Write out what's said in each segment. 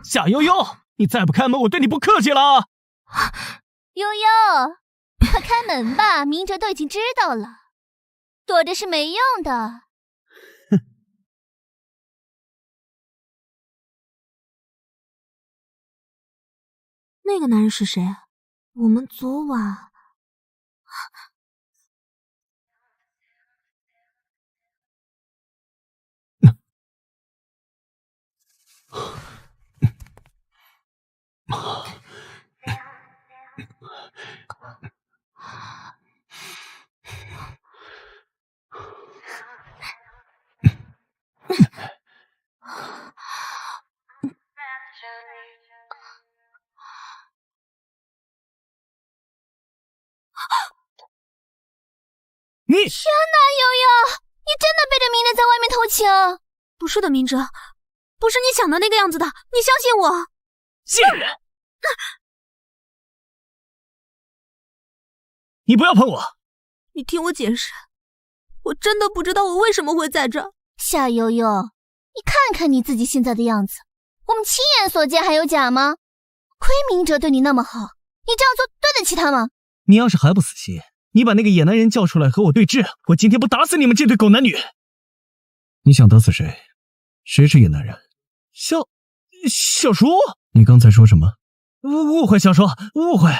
夏悠悠，你再不开门，我对你不客气了。悠悠，快开门吧，明哲都已经知道了，躲着是没用的。那个男人是谁？我们昨晚……你天哪，悠悠，你真的背着明哲在外面偷情？不是的，明哲，不是你想的那个样子的，你相信我。贱人！你不要碰我！你听我解释，我真的不知道我为什么会在这。夏悠悠，你看看你自己现在的样子，我们亲眼所见还有假吗？亏明哲对你那么好，你这样做对得起他吗？你要是还不死心，你把那个野男人叫出来和我对峙，我今天不打死你们这对狗男女！你想打死谁？谁是野男人？小叔，你刚才说什么？误会，小叔，误会，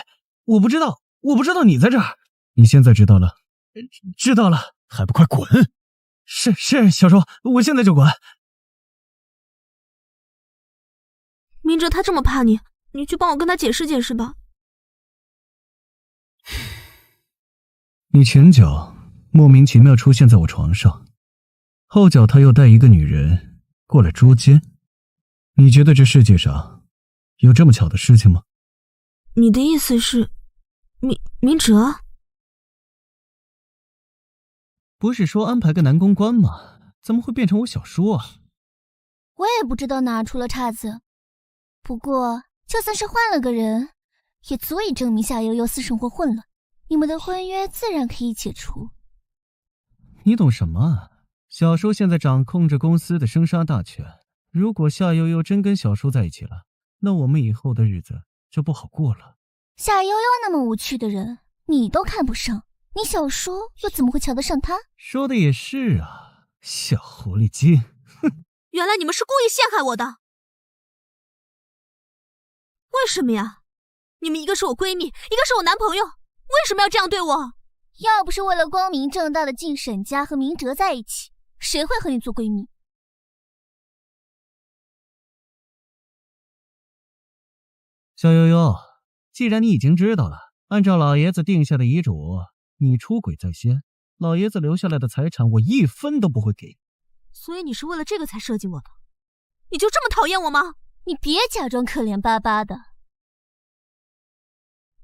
我不知道你在这儿。你现在知道了，知道了，还不快滚！是，小叔，我现在就滚。明哲他这么怕你，你去帮我跟他解释解释吧。你前脚莫名其妙出现在我床上，后脚他又带一个女人过来捉奸，你觉得这世界上有这么巧的事情吗？你的意思是，明哲？不是说安排个男公关吗？怎么会变成我小叔啊？我也不知道哪出了岔子，不过就算是换了个人，也足以证明夏悠悠私生活混乱，你们的婚约自然可以解除。你懂什么啊？小叔现在掌控着公司的生杀大权，如果夏悠悠真跟小叔在一起了，那我们以后的日子就不好过了。夏悠悠那么无趣的人，你都看不上，你小叔又怎么会瞧得上他？说的也是啊，小狐狸精。哼，原来你们是故意陷害我的。为什么呀？你们一个是我闺蜜，一个是我男朋友，为什么要这样对我？要不是为了光明正大的进沈家和明哲在一起，谁会和你做闺蜜？小悠悠，既然你已经知道了，按照老爷子定下的遗嘱，你出轨在先，老爷子留下来的财产我一分都不会给。所以你是为了这个才设计我的？你就这么讨厌我吗？你别假装可怜巴巴的，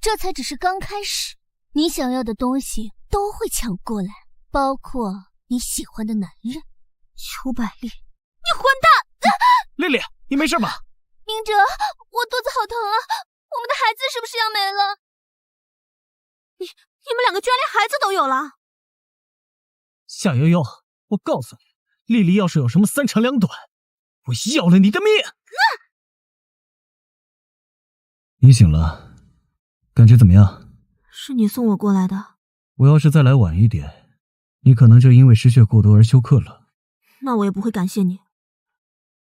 这才只是刚开始，你想要的东西都会抢过来，包括你喜欢的男人。邱百丽，你混蛋！丽丽，你没事吧？明哲，我肚子好疼啊，我们的孩子是不是要没了？你们两个居然连孩子都有了！夏悠悠，我告诉你，丽丽要是有什么三长两短，我要了你的命！你醒了，感觉怎么样？是你送我过来的。我要是再来晚一点，你可能就因为失血过多而休克了。那我也不会感谢你。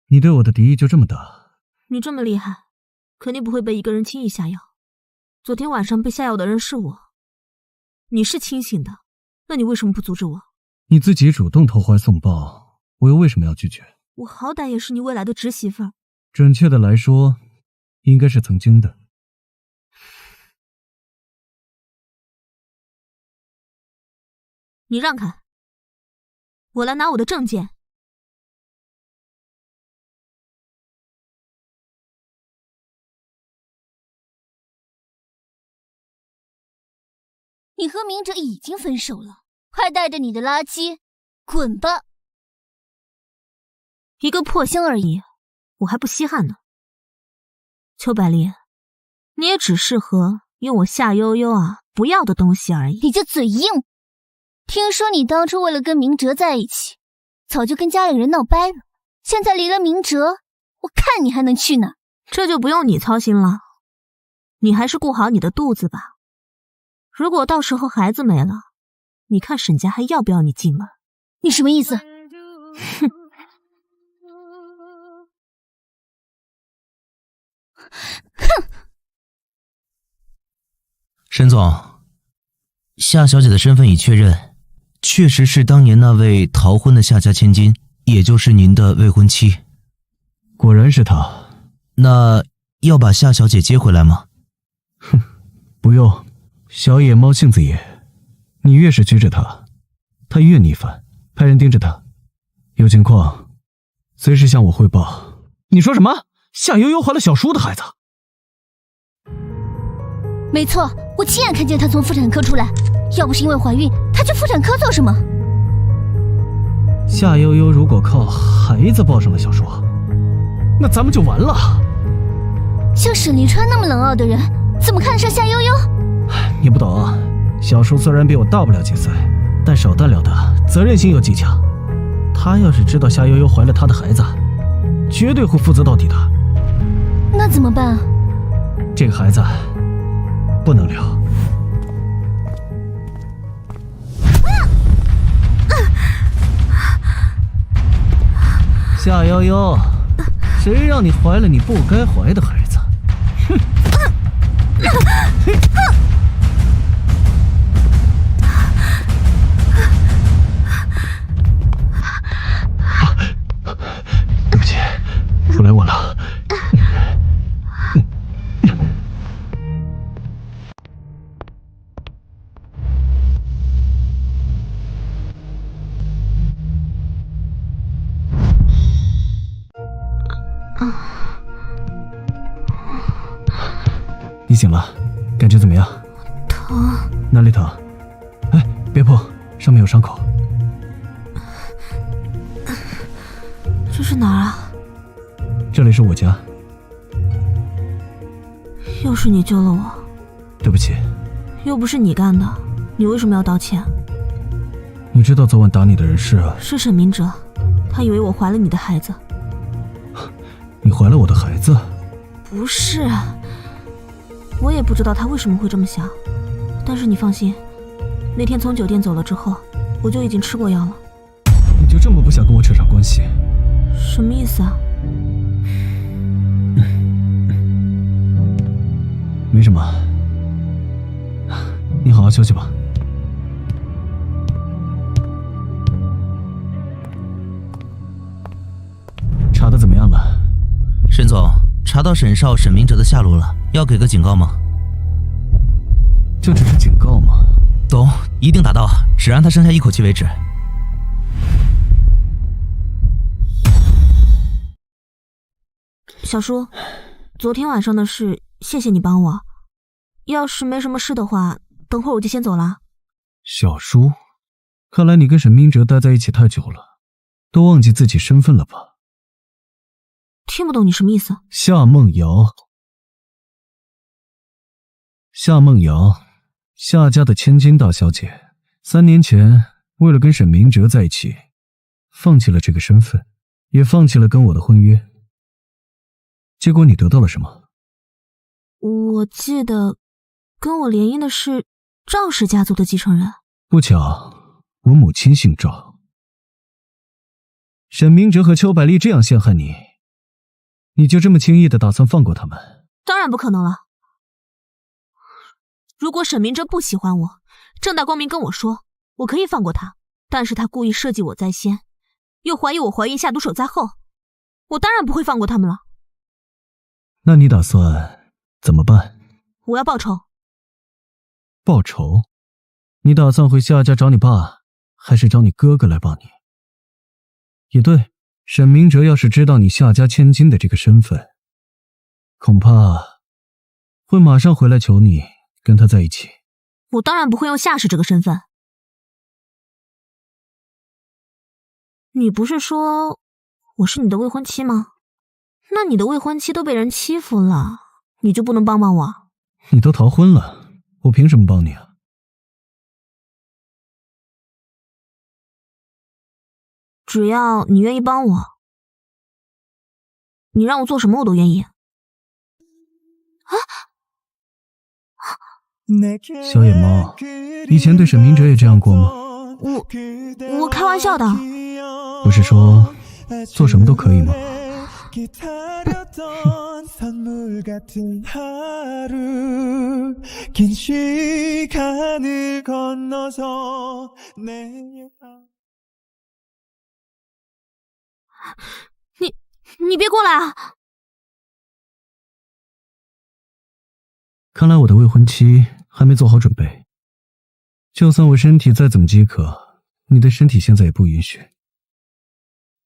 你对我的敌意就这么大？你这么厉害，肯定不会被一个人轻易下药。昨天晚上被下药的人是我，你是清醒的，那你为什么不阻止我？你自己主动投怀送抱，我又为什么要拒绝？我好歹也是你未来的侄媳妇儿。准确的来说，应该是曾经的。你让开，我来拿我的证件。你和明哲已经分手了，快带着你的垃圾滚吧！一个破箱而已，我还不稀罕呢。邱百丽，你也只适合用我夏悠悠不要的东西而已。你就嘴硬！听说你当初为了跟明哲在一起，早就跟家里人闹掰了，现在离了明哲，我看你还能去哪？这就不用你操心了，你还是顾好你的肚子吧。如果到时候孩子没了，你看沈家还要不要你进门？你什么意思？哼！哼！沈总，夏小姐的身份已确认，确实是当年那位逃婚的夏家千金，也就是您的未婚妻。果然是她。那要把夏小姐接回来吗？哼，不用。小野猫性子野，你越是拘着她，她越逆反。派人盯着她，有情况随时向我汇报。你说什么？夏悠悠怀了小叔的孩子？没错，我亲眼看见她从妇产科出来。要不是因为怀孕，她去妇产科做什么？夏悠悠如果靠孩子抱上了小叔，那咱们就完了。像沈离川那么冷傲的人，怎么看得上夏悠悠？你不懂啊，小叔虽然比我大不了几岁，但手段了得，责任心又极强。他要是知道夏悠悠怀了他的孩子，绝对会负责到底的。那怎么办啊？这个孩子不能留。夏悠悠，谁让你怀了你不该怀的孩子？哼！对不起，出来晚了。你醒了，感觉怎么样？疼。哪里疼？哎，别碰，上面有伤口。这是哪儿啊？这里是我家。又是你救了我。对不起。又不是你干的，你为什么要道歉？你知道昨晚打你的人是？是沈明哲，他以为我怀了你的孩子。你怀了我的孩子？不是，我也不知道他为什么会这么想。但是你放心，那天从酒店走了之后，我就已经吃过药了。你就这么不想跟我扯上关系？什么意思啊？没什么，你好好休息吧。查的怎么样了？沈总，查到沈少、沈明哲的下落了，要给个警告吗？这只是警告吗？懂，一定达到，只让他剩下一口气为止。小叔，昨天晚上的事，谢谢你帮我。要是没什么事的话，等会儿我就先走了。小叔，看来你跟沈明哲待在一起太久了，都忘记自己身份了吧？听不懂你什么意思？夏梦瑶，夏梦瑶，夏家的千金大小姐，3年前为了跟沈明哲在一起，放弃了这个身份，也放弃了跟我的婚约。结果你得到了什么？我记得跟我联姻的是赵氏家族的继承人。不巧，我母亲姓赵。沈明哲和邱百丽这样陷害你，你就这么轻易的打算放过他们？当然不可能了。如果沈明哲不喜欢我，正大光明跟我说，我可以放过他。但是他故意设计我在先，又怀疑我怀孕下毒手在后，我当然不会放过他们了。那你打算怎么办？我要报仇。报仇？你打算回夏家找你爸，还是找你哥哥来帮你？也对，沈明哲要是知道你夏家千金的这个身份，恐怕会马上回来求你跟他在一起。我当然不会用夏氏这个身份。你不是说我是你的未婚妻吗？那你的未婚妻都被人欺负了，你就不能帮帮我？你都逃婚了，我凭什么帮你啊？只要你愿意帮我，你让我做什么我都愿意。小野猫，以前对沈明哲也这样过吗？我开玩笑的。不是说做什么都可以吗？你别过来啊！看来我的未婚妻还没做好准备。就算我身体再怎么饥渴，你的身体现在也不允许。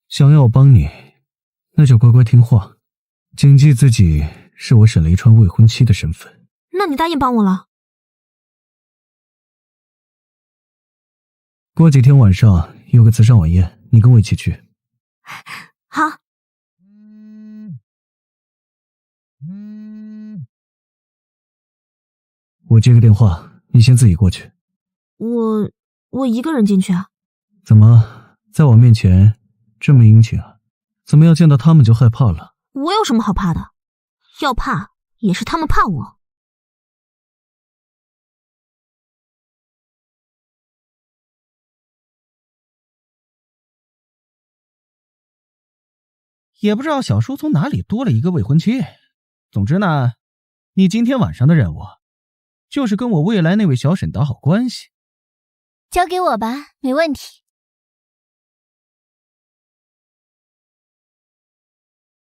想要我帮你，那就乖乖听话，谨记自己是我沈雷川未婚妻的身份。那你答应帮我了？过几天晚上有个慈善晚宴，你跟我一起去。好。我接个电话，你先自己过去。我一个人进去啊？怎么在我面前这么殷勤啊？怎么要见到他们就害怕了？我有什么好怕的？要怕也是他们怕我。也不知道小叔从哪里多了一个未婚妻。总之呢，你今天晚上的任务就是跟我未来那位小沈打好关系。交给我吧，没问题。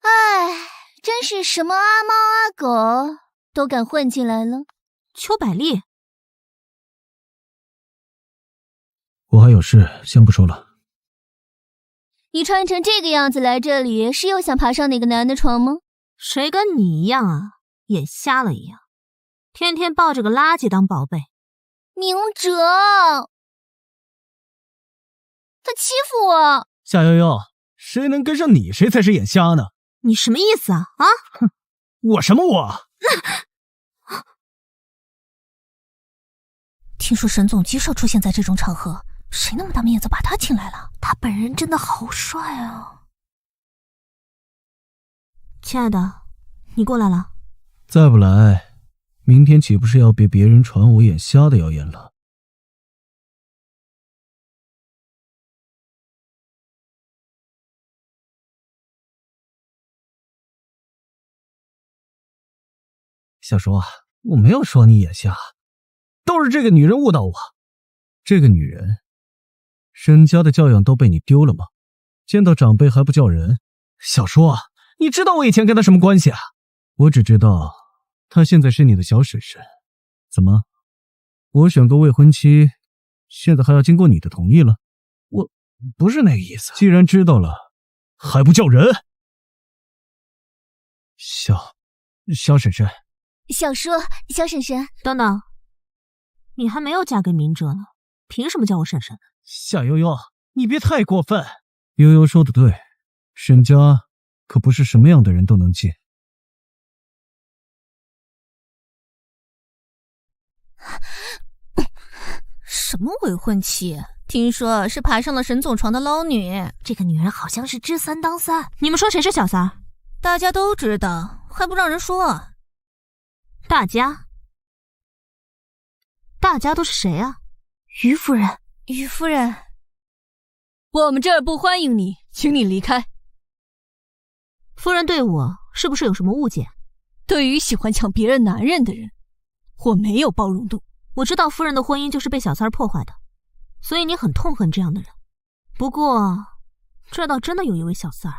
哎，真是什么阿猫阿狗都敢混进来了。邱百丽，我还有事，先不说了。你穿成这个样子来这里，是又想爬上哪个男的床吗？谁跟你一样啊，眼瞎了一样，天天抱着个垃圾当宝贝。明哲，他欺负我。夏悠悠，谁能跟上你，谁才是眼瞎呢？你什么意思啊？啊？哼，我什么我？听说沈总极少出现在这种场合，谁那么大面子把他请来了？他本人真的好帅啊！亲爱的，你过来了。再不来，明天岂不是要被别人传我眼瞎的谣言了？小叔啊，我没有说你眼瞎，都是这个女人误导我。这个女人，沈家的教养都被你丢了吗？见到长辈还不叫人？小叔啊，你知道我以前跟她什么关系啊？我只知道她现在是你的小婶婶。怎么，我选个未婚妻，现在还要经过你的同意了？我不是那个意思。既然知道了，还不叫人？小婶婶。小叔，小婶婶，等等，你还没有嫁给明哲呢，凭什么叫我婶婶？夏悠悠，你别太过分。悠悠说的对，沈家可不是什么样的人都能进。什么未婚妻？听说是爬上了沈总床的捞女。这个女人好像是知三当三。你们说谁是小三儿？大家都知道，还不让人说？大家都是谁啊？于夫人，于夫人，我们这儿不欢迎你，请你离开。夫人对我是不是有什么误解？对于喜欢抢别人男人的人，我没有包容度。我知道夫人的婚姻就是被小三儿破坏的，所以你很痛恨这样的人。不过，这倒真的有一位小三儿。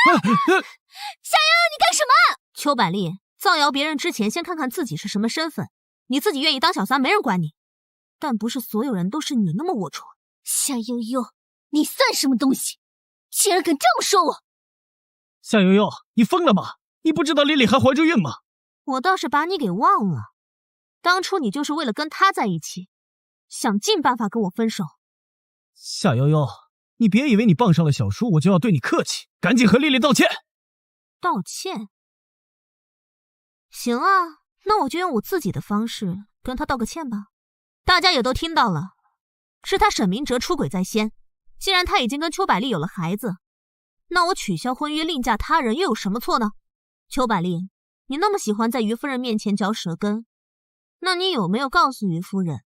夏悠悠，你干什么？邱百丽，造谣别人之前，先看看自己是什么身份。你自己愿意当小三，没人管你。但不是所有人都是你那么龌龊。夏悠悠，你算什么东西？竟然敢这么说我！夏悠悠，你疯了吗？你不知道丽丽还怀着孕吗？我倒是把你给忘了，当初你就是为了跟她在一起，想尽办法跟我分手。夏悠悠，你别以为你傍上了小叔，我就要对你客气，赶紧和丽丽道歉。道歉？行啊，那我就用我自己的方式跟她道个歉吧。大家也都听到了，是他沈明哲出轨在先。既然他已经跟邱百丽有了孩子，那我取消婚约另嫁他人又有什么错呢？邱百丽，你那么喜欢在于夫人面前嚼舌根，那你有没有告诉于夫人，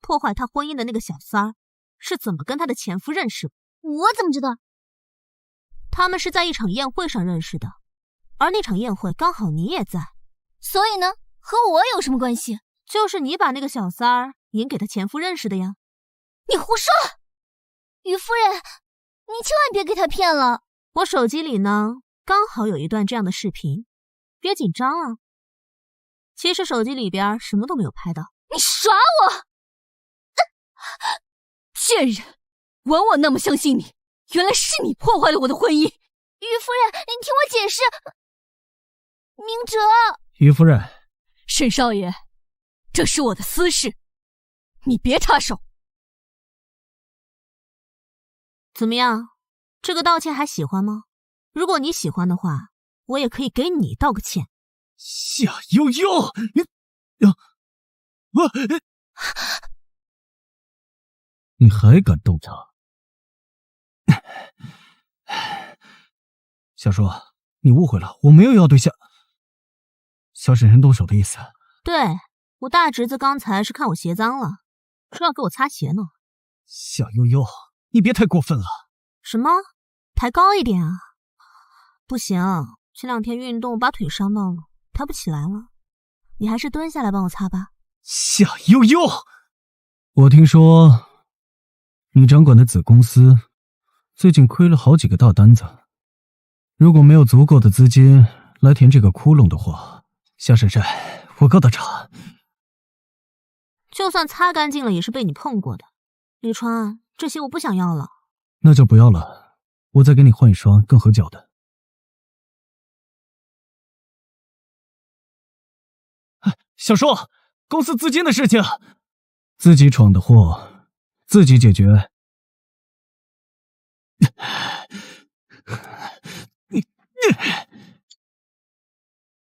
破坏她婚姻的那个小三儿是怎么跟她的前夫认识的？我怎么知道？他们是在一场宴会上认识的，而那场宴会刚好你也在。所以呢，和我有什么关系？就是你把那个小三儿引给他前夫认识的呀。你胡说！于夫人，你千万别给他骗了。我手机里呢，刚好有一段这样的视频，别紧张啊。其实手机里边什么都没有拍到。你耍我！贱人，枉我那么相信你，原来是你破坏了我的婚姻。于夫人，你听我解释。明哲，于夫人，沈少爷，这是我的私事，你别插手。怎么样，这个道歉还喜欢吗？如果你喜欢的话，我也可以给你道个歉。夏悠悠，你还敢动他？小叔，你误会了，我没有要对小婶婶动手的意思。对，我大侄子刚才是看我鞋脏了，说要给我擦鞋呢。夏悠悠，你别太过分了。什么？抬高一点啊？不行，前2天运动把腿伤到了，抬不起来了。你还是蹲下来帮我擦吧。夏悠悠，我听说你掌管的子公司最近亏了好几个大单子，如果没有足够的资金来填这个窟窿的话，夏婶婶，我告他查。就算擦干净了，也是被你碰过的。李川，这些我不想要了。那就不要了，我再给你换一双更合脚的。小叔，公司资金的事情，自己闯的祸，自己解决。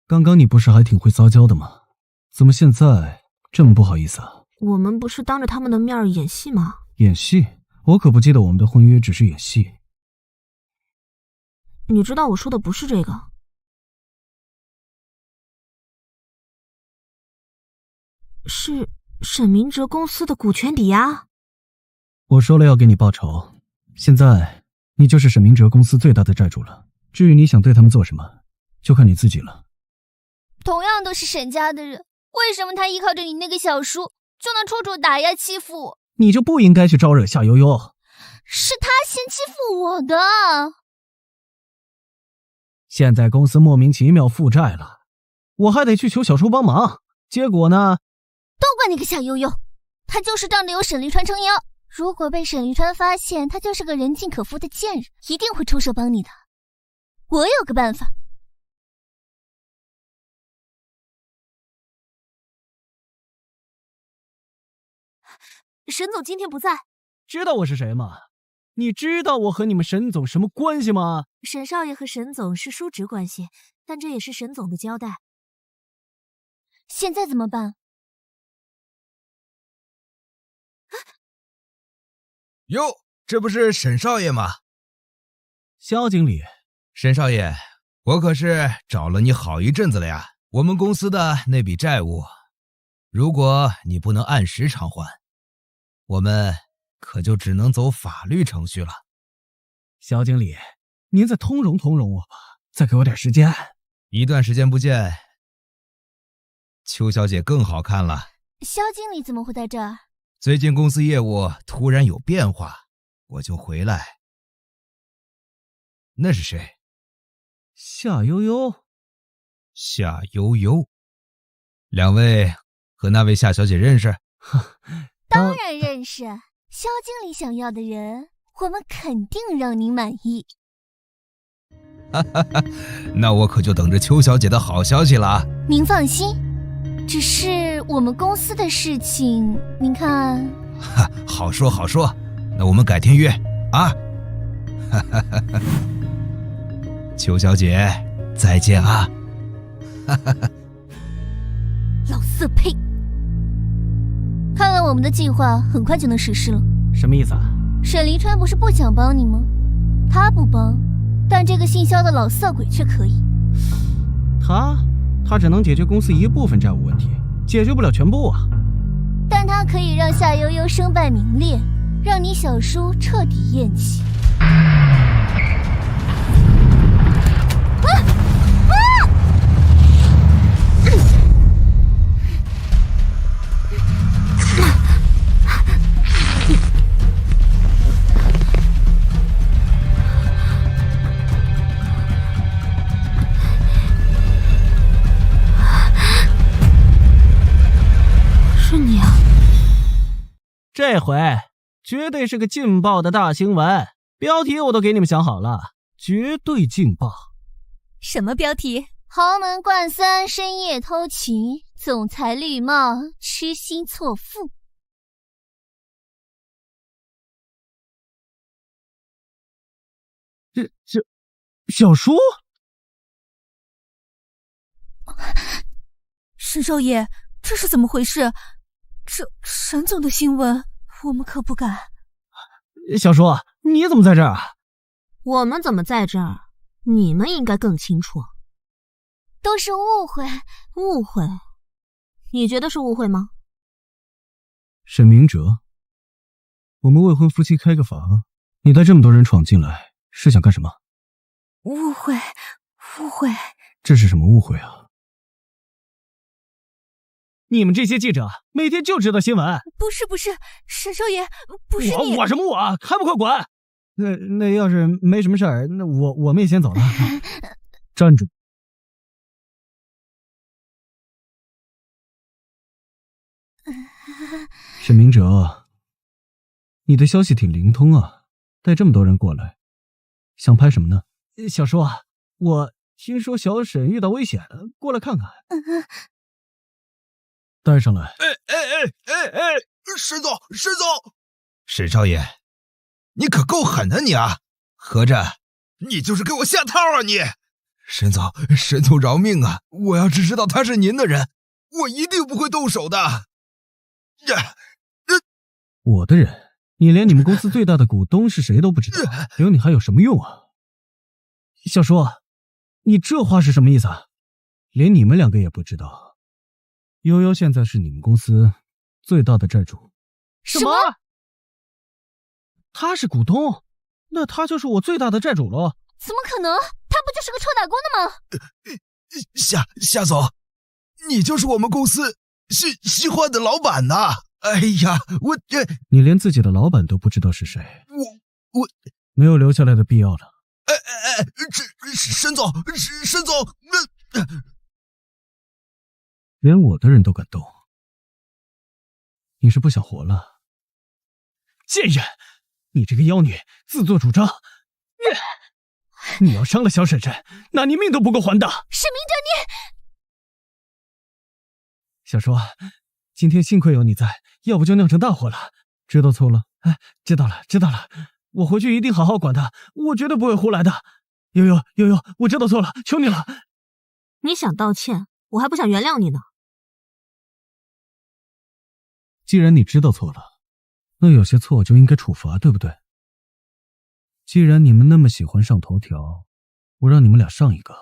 刚刚你不是还挺会撒娇的吗？怎么现在这么不好意思啊？我们不是当着他们的面演戏吗？演戏？我可不记得我们的婚约只是演戏。你知道我说的不是这个。是沈明哲公司的股权抵押。我说了要给你报仇，现在你就是沈明哲公司最大的债主了。至于你想对他们做什么，就看你自己了。同样都是沈家的人，为什么他依靠着你那个小叔就能处处打压欺负我？你就不应该去招惹夏悠悠。是他先欺负我的。现在公司莫名其妙负债了，我还得去求小叔帮忙，结果呢？都怪那个夏悠悠，他就是仗着有沈离川撑腰，如果被沈离川发现他就是个人尽可夫的贱人，一定会出手帮你的。我有个办法。沈总今天不在。知道我是谁吗？你知道我和你们沈总什么关系吗？沈少爷和沈总是叔侄关系，但这也是沈总的交代。现在怎么办？哟，这不是沈少爷吗？肖经理，沈少爷，我可是找了你好一阵子了呀。我们公司的那笔债务，如果你不能按时偿还，我们可就只能走法律程序了。肖经理，您再通融通融我吧，再给我点时间。一段时间不见，邱小姐更好看了。肖经理怎么会在这儿？最近公司业务突然有变化，我就回来。那是谁？夏悠悠。夏悠悠，两位和那位夏小姐认识？当然认识。肖经理想要的人，我们肯定让您满意。那我可就等着邱小姐的好消息了。您放心，只是我们公司的事情，您看。好说好说，那我们改天约啊。邱小姐，再见啊。老色胚。看来我们的计划很快就能实施了。什么意思啊？沈离川不是不想帮你吗？他不帮，但这个姓肖的老色鬼却可以。你就不应该去招惹夏悠悠。你们的婚约自然可以继续。夏悠悠，你别太过分了。现在怎么办？我说了要给你报仇，现在你就是沈明哲公司最大的债主了。至于你想对他们做什么，就看你自己了。沈离川不是不想帮你吗？他不帮，但这个姓肖的老色鬼却可以。他只能解决公司一部分债务问题，解决不了全部啊。但他可以让夏悠悠身败名裂，让你小叔彻底厌弃。是你啊！这回绝对是个劲爆的大新闻，标题我都给你们想好了，绝对劲爆。什么标题？豪门冠三深夜偷情，总裁绿帽痴心错付。这小叔？沈少爷，这是怎么回事？这沈总的新闻，我们可不敢。小叔，你怎么在这儿？我们怎么在这儿？你们应该更清楚。都是误会。误会？你觉得是误会吗？沈明哲，我们未婚夫妻开个房，你带这么多人闯进来，是想干什么？误会，误会。这是什么误会啊？你们这些记者每天就知道新闻。不是，沈少爷，不是你。我什么我？还不快滚！那要是没什么事儿，那我们也先走了。站住！沈明哲，你的消息挺灵通啊，带这么多人过来，想拍什么呢？小叔，我听说小沈遇到危险，过来看看。带上来。沈总，沈少爷，你可够狠的你啊！合着你就是给我下套啊你！沈总饶命啊！我要只知道他是您的人，我一定不会动手的。我的人？你连你们公司最大的股东是谁都不知道，留你还有什么用啊？小叔，你这话是什么意思啊？连你们两个也不知道，悠悠现在是你们公司最大的债主。什么？他是股东，那他就是我最大的债主了。怎么可能？他不就是个臭打工的吗？夏总，你就是我们公司新换的老板呐！哎呀，你连自己的老板都不知道是谁，我没有留下来的必要了。沈总，连我的人都敢动，你是不想活了？贱人，你这个妖女自作主张，你要伤了小婶婶，那你命都不够还的。沈明哲，你小叔，今天幸亏有你在，要不就酿成大祸了。知道错了？知道了，我回去一定好好管他，我绝对不会胡来的。悠悠，我知道错了，求你了。你想道歉，我还不想原谅你呢。既然你知道错了，那有些错就应该处罚，对不对？既然你们那么喜欢上头条，我让你们俩上一个，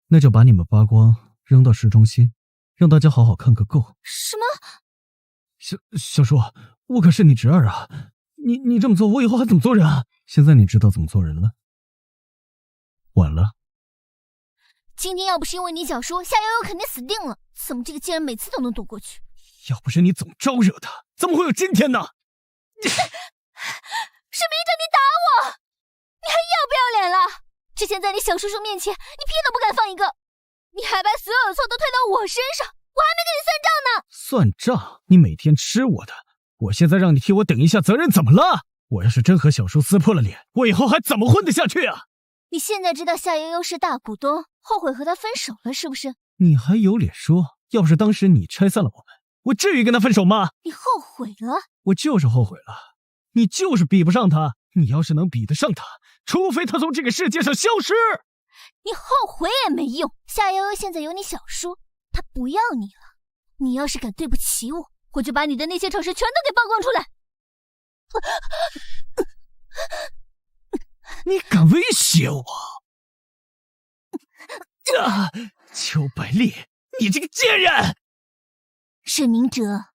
那就把你们扒光扔到市中心，让大家好好看个够。什么？小叔，我可是你侄儿啊！你这么做，我以后还怎么做人啊？现在你知道怎么做人了，晚了。今天要不是因为你小叔，夏悠悠肯定死定了。怎么这个贱人每次都能躲过去？要不是你总招惹他，怎么会有今天呢？沈明哲，你打我！你还要不要脸了？之前在你小叔叔面前，你屁都不敢放一个，你还把所有错都推到我身上，我还没跟你算账呢。算账？你每天吃我的，我现在让你替我顶一下责任，怎么了？我要是真和小叔撕破了脸，我以后还怎么混得下去啊？你现在知道夏悠悠是大股东，后悔和他分手了是不是？你还有脸说？要是当时你拆散了我们，我至于跟他分手吗？你后悔了？我就是后悔了。你就是比不上他，你要是能比得上他，除非他从这个世界上消失。你后悔也没用，夏悠悠现在有你小叔，他不要你了。你要是敢对不起我，我就把你的那些丑事全都给曝光出来。你敢威胁我？邱百丽，你这个贱人！沈明哲，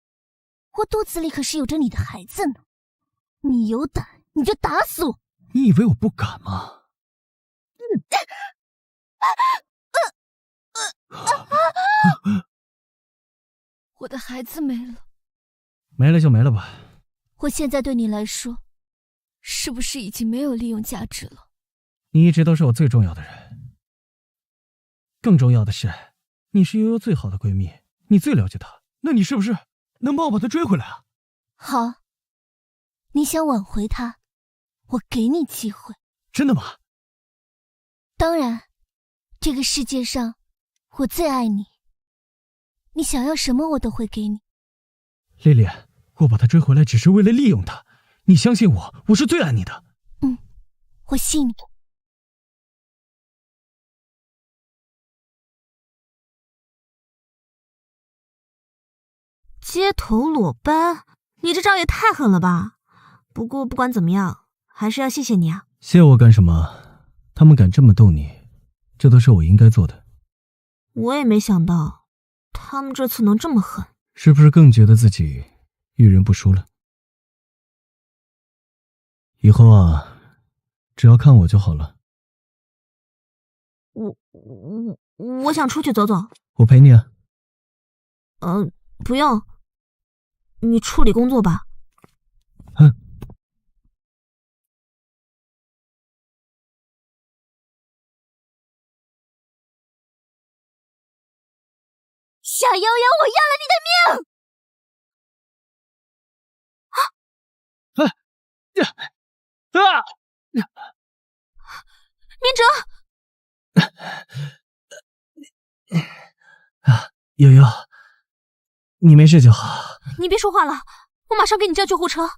我肚子里可是有着你的孩子呢，你有胆你就打死我！你以为我不敢吗？我的孩子没了，没了就没了吧。我现在对你来说，是不是已经没有利用价值了？你一直都是我最重要的人，更重要的是，你是悠悠最好的闺蜜，你最了解她，那你是不是能帮我把她追回来啊？好，你想挽回她，我给你机会。真的吗？当然，这个世界上我最爱你，你想要什么我都会给你。丽丽，我把她追回来只是为了利用她，你相信我，我是最爱你的。我信你。街头裸奔，你这招也太狠了吧！不过不管怎么样，还是要谢谢你啊。谢我干什么？他们敢这么逗你，这都是我应该做的。我也没想到，他们这次能这么狠。是不是更觉得自己遇人不淑了？以后啊，只要看我就好了。我想出去走走。我陪你啊。不用，你处理工作吧。小悠悠，我要了你的命！明哲，悠悠，你没事就好。你别说话了，我马上给你叫救护车。为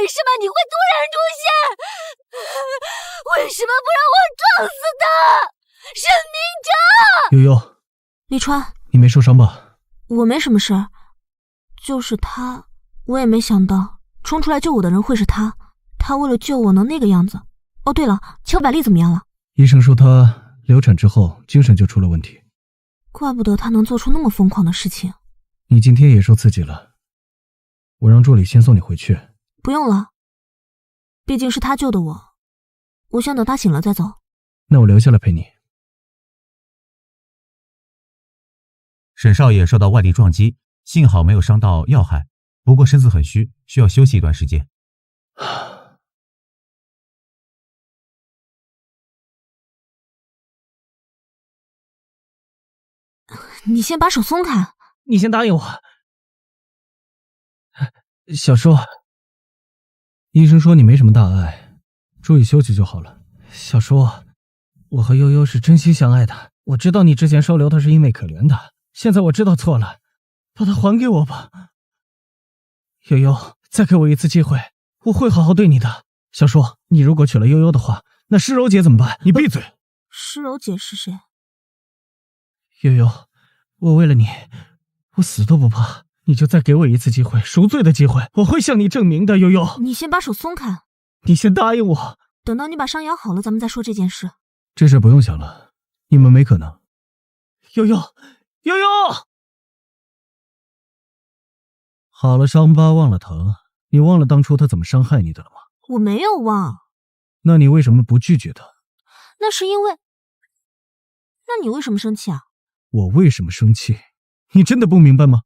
什么你会突然出现？为什么不让我撞死他？沈明哲！悠悠，李川，你没受伤吧？我没什么事儿，就是他，我也没想到冲出来救我的人会是他。他为了救我能那个样子。哦，对了，邱百丽怎么样了？医生说她流产之后精神就出了问题。怪不得他能做出那么疯狂的事情。你今天也受刺激了，我让助理先送你回去。不用了，毕竟是他救的我，我想等他醒了再走。那我留下来陪你。沈少爷受到外力撞击，幸好没有伤到要害，不过身子很虚，需要休息一段时间。你先把手松开。你先答应我。小叔，医生说你没什么大碍，注意休息就好了。小叔，我和悠悠是真心相爱的，我知道你之前收留她是因为可怜她，现在我知道错了，把她还给我吧。悠悠，再给我一次机会，我会好好对你的。小叔，你如果娶了悠悠的话，那诗柔姐怎么办？你闭嘴。诗柔姐是谁？悠悠，我为了你，我死都不怕，你就再给我一次机会，赎罪的机会，我会向你证明的。悠悠，你先把手松开。你先答应我，等到你把伤养好了，咱们再说这件事。这事不用想了，你们没可能。悠悠，悠悠，好了伤疤忘了疼，你忘了当初他怎么伤害你的了吗？我没有忘。那你为什么不拒绝他？那是因为……那你为什么生气啊？我为什么生气？你真的不明白吗？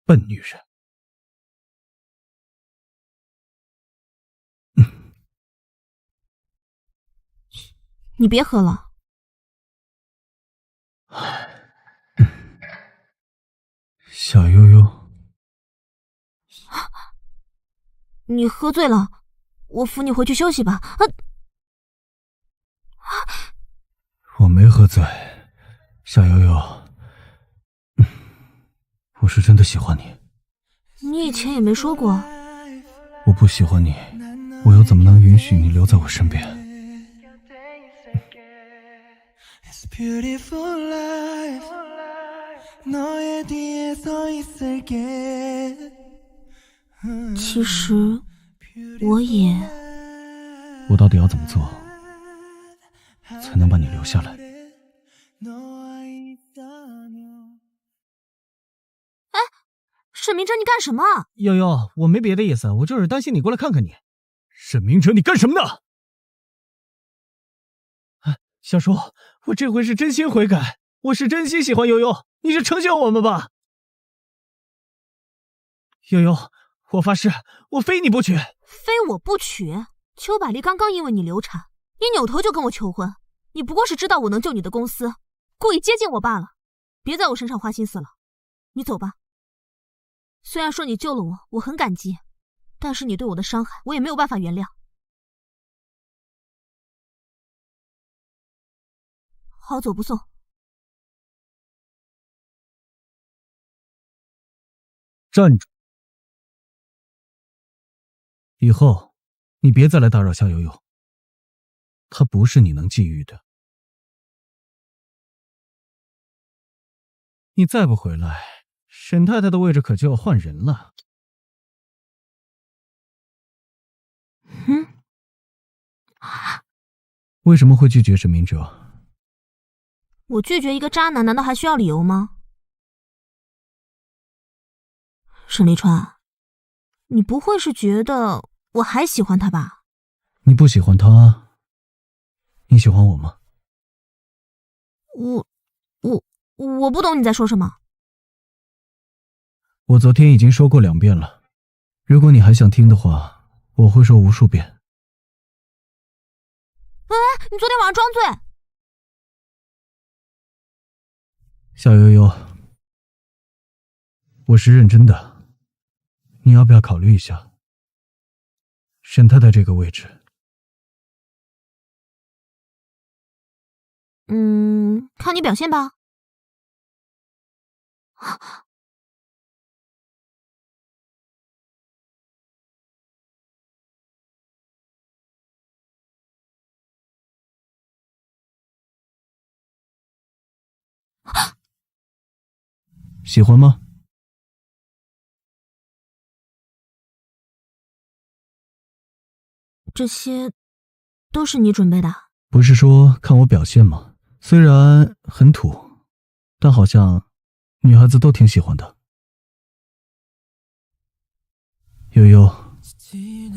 笨女人。你别喝了。小悠悠，你喝醉了，我扶你回去休息吧。我没喝醉，小悠悠，我是真的喜欢你。你以前也没说过。我不喜欢你，我又怎么能允许你留在我身边？其实我也……我到底要怎么做，才能把你留下来。哎，沈明哲，你干什么？悠悠，我没别的意思，我就是担心你过来看看你。沈明哲，你干什么呢？小叔，我这回是真心悔改，我是真心喜欢悠悠，你就成全我们吧。悠悠，我发誓，我非你不娶。非我不娶？邱百丽刚刚因为你流产，你扭头就跟我求婚，你不过是知道我能救你的公司，故意接近我罢了，别在我身上花心思了。你走吧。虽然说你救了我，我很感激，但是你对我的伤害，我也没有办法原谅。好走不送。站住！以后你别再来打扰夏悠悠，她不是你能觊觎的。你再不回来，沈太太的位置可就要换人了。为什么会拒绝沈明哲？我拒绝一个渣男，难道还需要理由吗？沈离川，你不会是觉得我还喜欢他吧？你不喜欢他，你喜欢我吗？我不懂你在说什么。我昨天已经说过2遍了，如果你还想听的话，我会说无数遍。喂，你昨天晚上装醉。夏悠悠，我是认真的，你要不要考虑一下沈太太这个位置？看你表现吧。喜欢吗？这些都是你准备的？不是说看我表现吗？虽然很土，但好像女孩子都挺喜欢的。悠悠，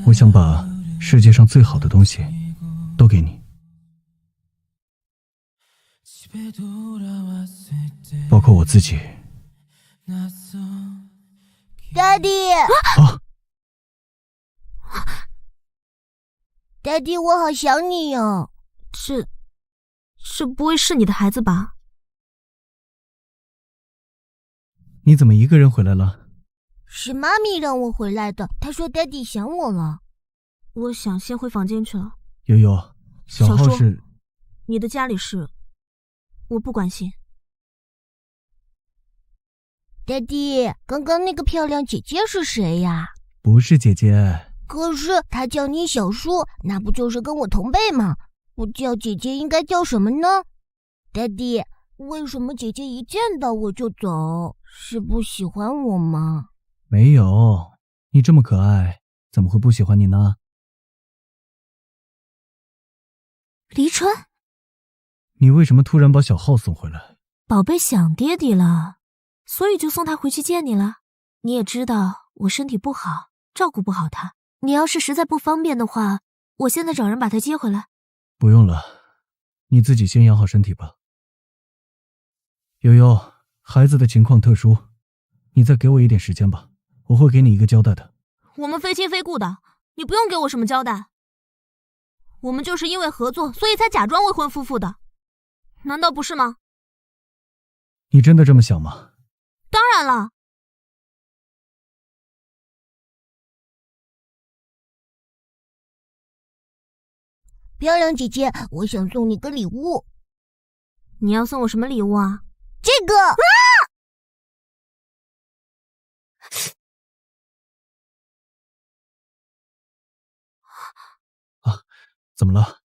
我想把世界上最好的东西都给你，包括我自己。Daddy， 啊！ Daddy， 我好想你哟。这不会是你的孩子吧？你怎么一个人回来了？是妈咪让我回来的，她说 Daddy 想我了。我想先回房间去了。悠悠，小号是……你的家里事，我不关心。Daddy， 刚刚那个漂亮姐姐是谁呀？不是姐姐。可是她叫你小叔，那不就是跟我同辈吗？我叫姐姐应该叫什么呢 ？Daddy， 为什么姐姐一见到我就走？是不喜欢我吗？没有，你这么可爱，怎么会不喜欢你呢？黎川，你为什么突然把小浩送回来？宝贝想爹地了，所以就送他回去见你了。你也知道我身体不好，照顾不好他。你要是实在不方便的话，我现在找人把他接回来。不用了，你自己先养好身体吧。悠悠，孩子的情况特殊，你再给我一点时间吧，我会给你一个交代的。我们非亲非故的，你不用给我什么交代。我们就是因为合作，所以才假装未婚夫妇的，难道不是吗？你真的这么想吗？当然了。漂亮姐姐，我想送你个礼物。你要送我什么礼物啊？这个。怎么了？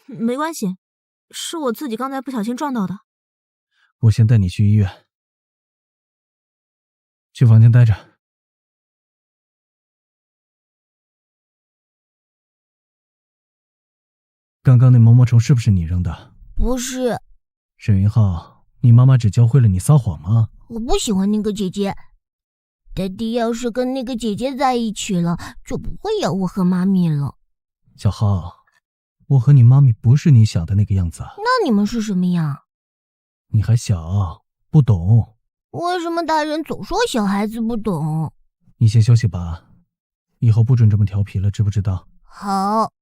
没关系，是我自己刚才不小心撞到的。我先带你去医院，去房间待着。刚刚那毛毛虫是不是你扔的？不是。沈云浩，你妈妈只教会了你撒谎吗？我不喜欢那个姐姐。爹地要是跟那个姐姐在一起了，就不会要我和妈咪了。小浩，我和你妈咪不是你想的那个样子。那你们是什么样？你还小，不懂。为什么大人总说小孩子不懂？你先休息吧，以后不准这么调皮了，知不知道？好。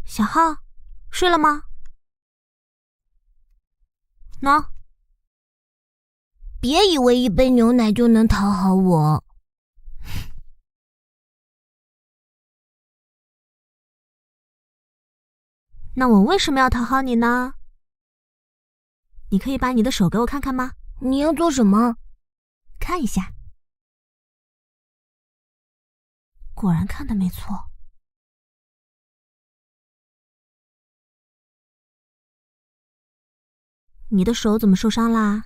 小浩，睡了吗？喏，别以为一杯牛奶就能讨好我。那我为什么要讨好你呢？你可以把你的手给我看看吗？你要做什么？看一下。果然看的没错。你的手怎么受伤啦？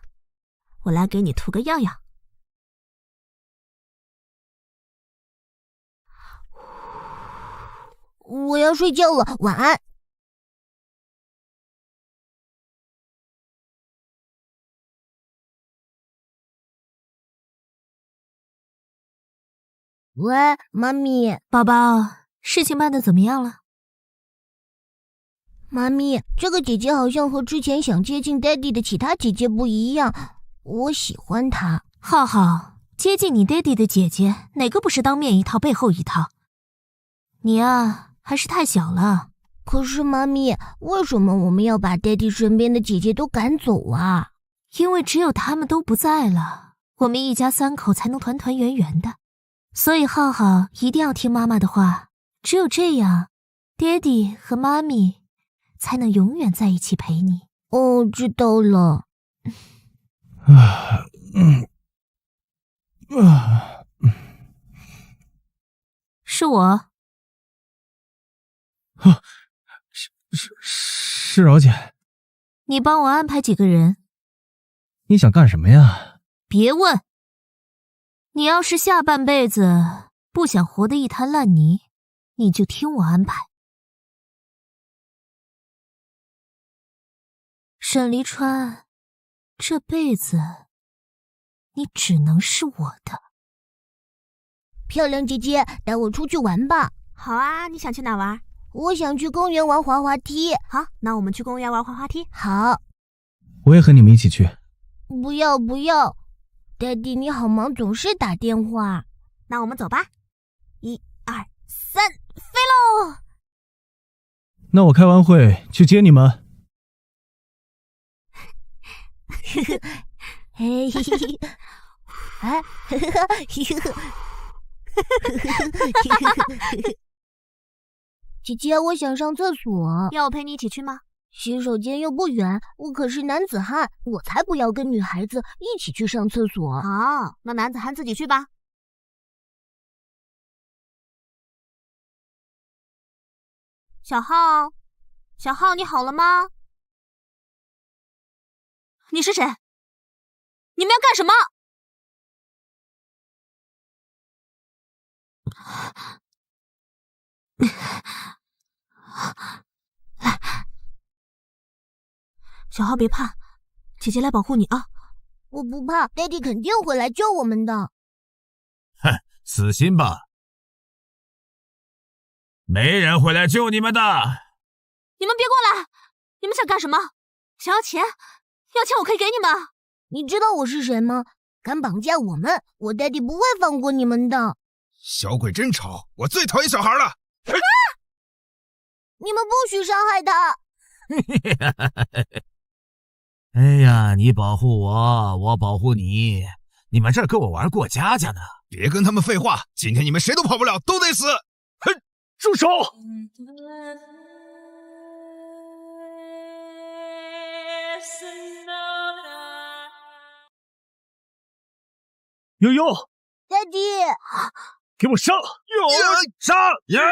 我来给你涂个药药。我要睡觉了，晚安。喂，妈咪。宝宝，事情办得怎么样了？妈咪，这个姐姐好像和之前想接近 Daddy 的其他姐姐不一样，我喜欢她。浩浩，接近你 Daddy 的姐姐，哪个不是当面一套背后一套？你啊，还是太小了。可是妈咪，为什么我们要把 Daddy 身边的姐姐都赶走啊？因为只有他们都不在了，我们一家三口才能团团圆圆的。所以浩浩一定要听妈妈的话，只有这样，爹地和妈咪才能永远在一起陪你。哦，知道了。是我。是饶姐。你帮我安排几个人。你想干什么呀？别问。你要是下半辈子不想活得一滩烂泥，你就听我安排。沈离川，这辈子你只能是我的。漂亮姐姐，带我出去玩吧。好啊，你想去哪玩？我想去公园玩滑滑梯。好，那我们去公园玩滑滑梯。好。我也和你们一起去。不要不要，Daddy 你好忙，总是打电话。那我们走吧。1、2、3，飞喽！那我开完会去接你们。嘿嘿嘿，哎，姐姐，我想上厕所。要我陪你一起去吗？洗手间又不远，我可是男子汉，我才不要跟女孩子一起去上厕所。好，那男子汉自己去吧。小浩，小浩，你好了吗？你是谁？你们要干什么？来，小浩别怕，姐姐来保护你啊！我不怕，爹地肯定会来救我们的。哼，死心吧，没人会来救你们的。你们别过来！你们想干什么？想要钱？要钱我可以给你们。你知道我是谁吗？敢绑架我们，我爹地不会放过你们的。小鬼真吵，我最讨厌小孩了。啊！你们不许伤害他。哎呀，你保护我，我保护你，你们这儿跟我玩过家家呢。别跟他们废话，今天你们谁都跑不了，都得死。哼，住手！悠悠，爹地，给我上！上！悠悠。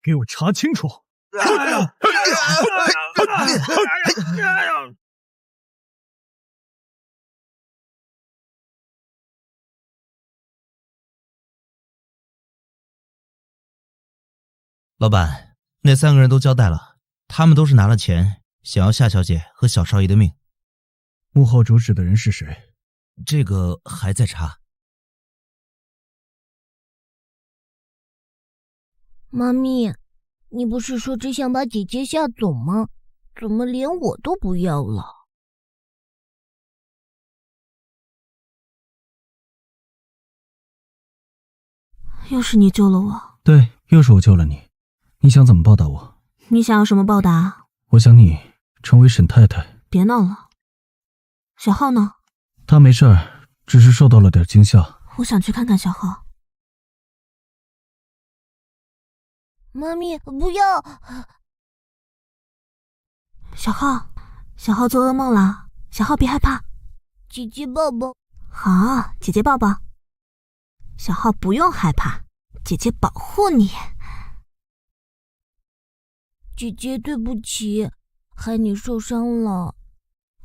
给我查清楚！老板，那3个人都交代了，他们都是拿了钱，想要夏小姐和小少爷的命。幕后主使的人是谁？这个还在查。妈咪，你不是说只想把姐姐吓走吗？怎么连我都不要了？又是你救了我。对，又是我救了你。你想怎么报答我？你想要什么报答？我想你成为沈太太。别闹了。小浩呢？他没事儿，只是受到了点惊吓。我想去看看小浩。妈咪，不要！小浩，小浩做噩梦了。小浩别害怕，姐姐抱抱。好，姐姐抱抱。小浩不用害怕，姐姐保护你。姐姐对不起，害你受伤了。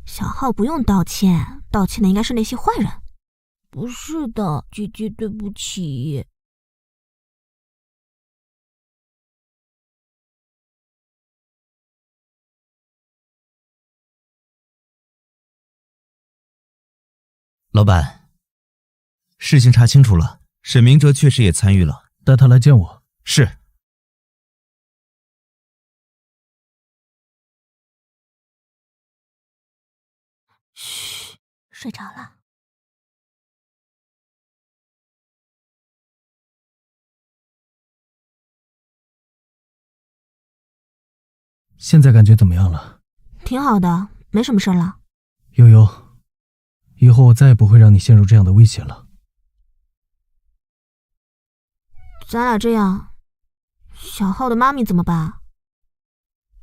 小浩不用道歉，道歉的应该是那些坏人。不是的，姐姐对不起。老板，事情查清楚了，沈明哲确实也参与了，带他来见我。是。嘘，睡着了。现在感觉怎么样了？挺好的，没什么事了。悠悠，以后我再也不会让你陷入这样的危险了。咱俩这样，小浩的妈咪怎么办？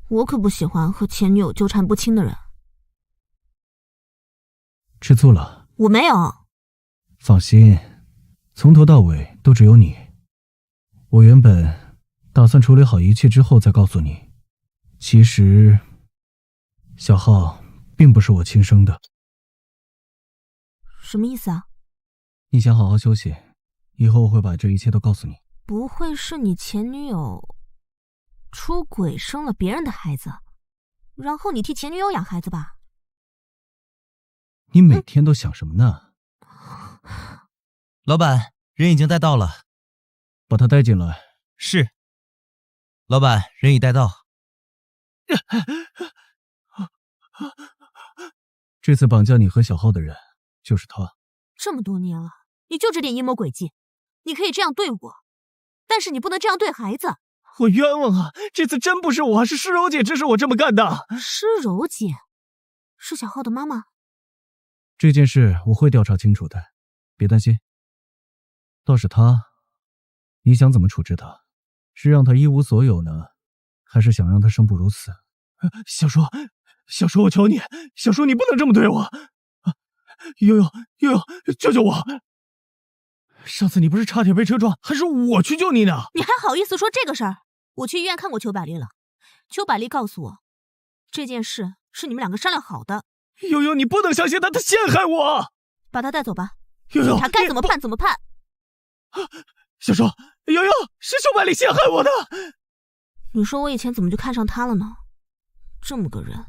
我可不喜欢和前女友纠缠不清的人。吃醋了？我没有。放心，从头到尾都只有你。我原本打算处理好一切之后再告诉你，其实小浩并不是我亲生的。什么意思啊？你想好好休息，以后我会把这一切都告诉你。不会是你前女友出轨生了别人的孩子，然后你替前女友养孩子吧？你每天都想什么呢？老板，人已经带到了。把他带进来。是。老板，人已带到。这次绑架你和小浩的人就是他。这么多年了，你就这点阴谋诡计，你可以这样对我，但是你不能这样对孩子。我冤枉啊！这次真不是我，是诗柔姐指使我这么干的。诗柔姐是小浩的妈妈。这件事我会调查清楚的，别担心。倒是他，你想怎么处置他？是让他一无所有呢，还是想让他生不如死？小叔，小叔，我求你，小叔，你不能这么对我！悠悠，悠悠，救救我！上次你不是差点被车撞，还是我去救你呢？你还好意思说这个事儿？我去医院看过邱百丽了，邱百丽告诉我，这件事是你们两个商量好的。悠悠，你不能相信他，他陷害我！把他带走吧，悠悠，警察该怎么判怎么判。小叔，悠悠，是邱百丽陷害我的。你说我以前怎么就看上他了呢？这么个人，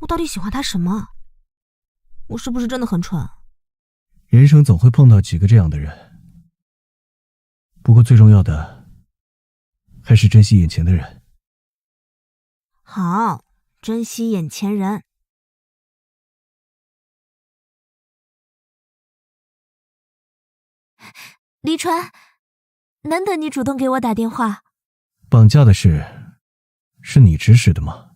我到底喜欢他什么？我是不是真的很蠢？人生总会碰到几个这样的人，不过最重要的还是珍惜眼前的人。好，珍惜眼前人。黎川，难得你主动给我打电话。绑架的事是你指使的吗？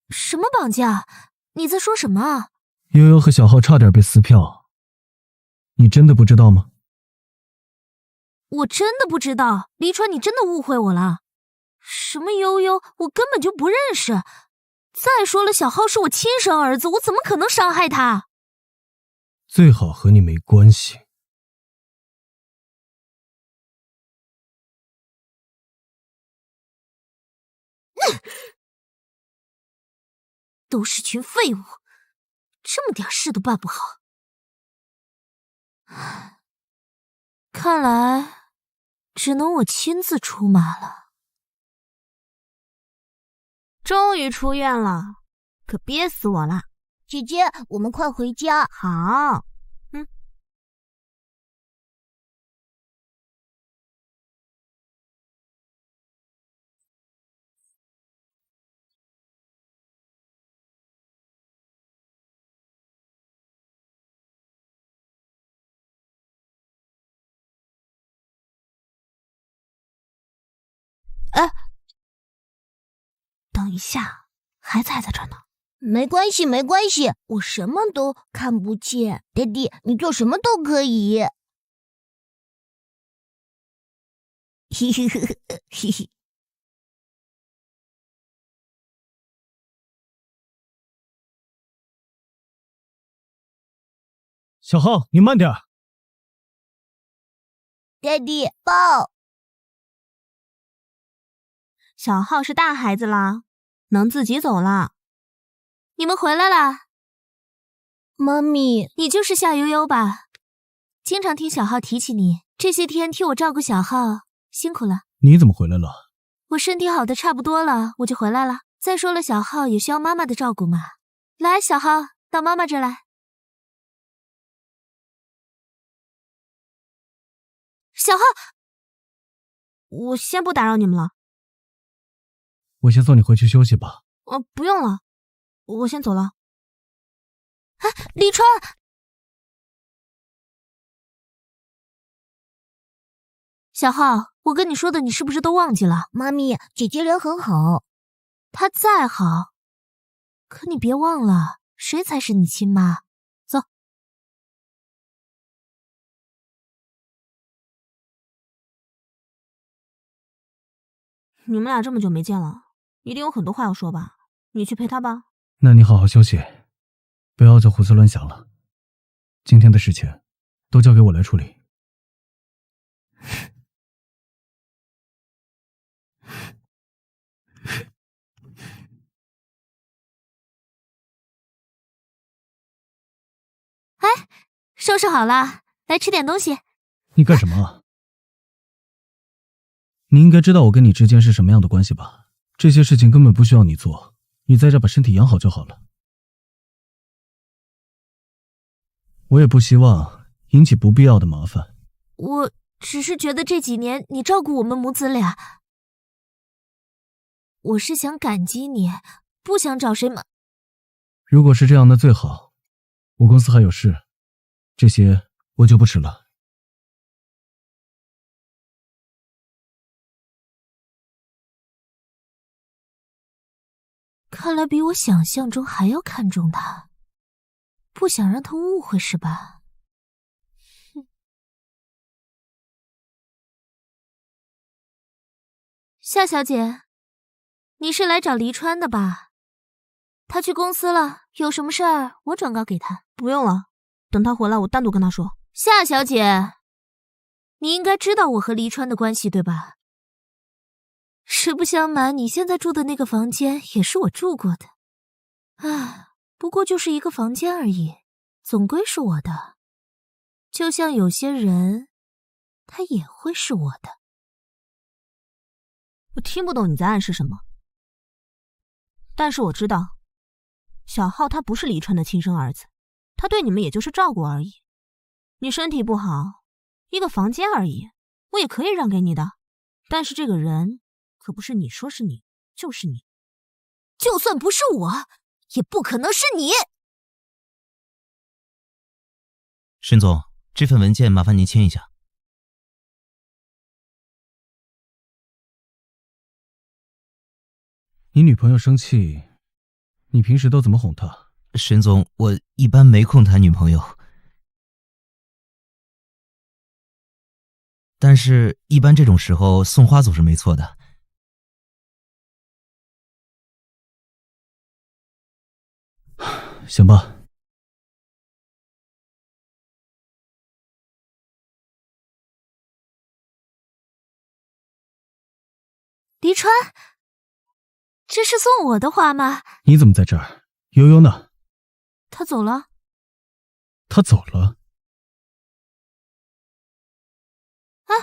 什么绑架？你在说什么啊？悠悠和小浩差点被撕票，你真的不知道吗？我真的不知道，黎川，你真的误会我了。什么悠悠，我根本就不认识。再说了，小浩是我亲生儿子，我怎么可能伤害他？最好和你没关系。都是群废物，这么点事都办不好。看来只能我亲自出马了。终于出院了，可憋死我了。姐姐，我们快回家。好，等一下，孩子还在这呢。没关系，没关系，我什么都看不见。爹地，你做什么都可以。嘿嘿嘿嘿嘿。小浩，你慢点。爹地，抱。小浩是大孩子啦，能自己走了。你们回来啦。妈咪，你就是夏悠悠吧？经常听小浩提起你，这些天替我照顾小浩，辛苦了。你怎么回来了？我身体好的差不多了，我就回来了。再说了，小浩也需要妈妈的照顾嘛。来，小浩，到妈妈这来。小浩，我先不打扰你们了。我先送你回去休息吧。不用了，我先走了。哎，李川，小浩，我跟你说的，你是不是都忘记了？妈咪，姐姐人很好。她再好，可你别忘了，谁才是你亲妈？走。你们俩这么久没见了，一定有很多话要说吧？你去陪他吧。那你好好休息，不要再胡思乱想了。今天的事情都交给我来处理。哎，收拾好了，来吃点东西。你干什么？你应该知道我跟你之间是什么样的关系吧？这些事情根本不需要你做，你在这把身体养好就好了。我也不希望引起不必要的麻烦。我只是觉得这几年你照顾我们母子俩，我是想感激你，不想找谁麻。如果是这样，那最好。我公司还有事，这些我就不吃了。看来比我想象中还要看重他，不想让他误会是吧？哼。夏小姐，你是来找黎川的吧？他去公司了，有什么事儿我转告给他。不用了，等他回来我单独跟他说。夏小姐，你应该知道我和黎川的关系对吧？实不相瞒，你现在住的那个房间也是我住过的。唉，不过就是一个房间而已，总归是我的。就像有些人，他也会是我的。我听不懂你在暗示什么，但是我知道，小浩他不是黎川的亲生儿子，他对你们也就是照顾而已。你身体不好，一个房间而已，我也可以让给你的。但是这个人可不是你说是你就是你，就算不是我，也不可能是你。沈总，这份文件麻烦您签一下。你女朋友生气，你平时都怎么哄她？沈总，我一般没空谈女朋友，但是一般这种时候送花总是没错的。行吧。黎川，这是送我的花吗？你怎么在这儿？悠悠呢？他走了。他走了。啊！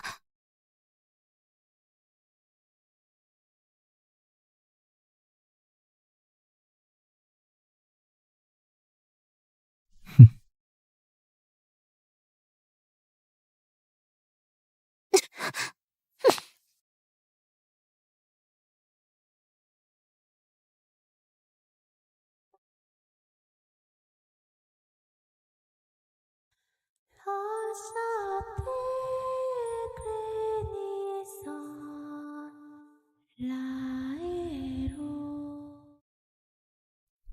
哼。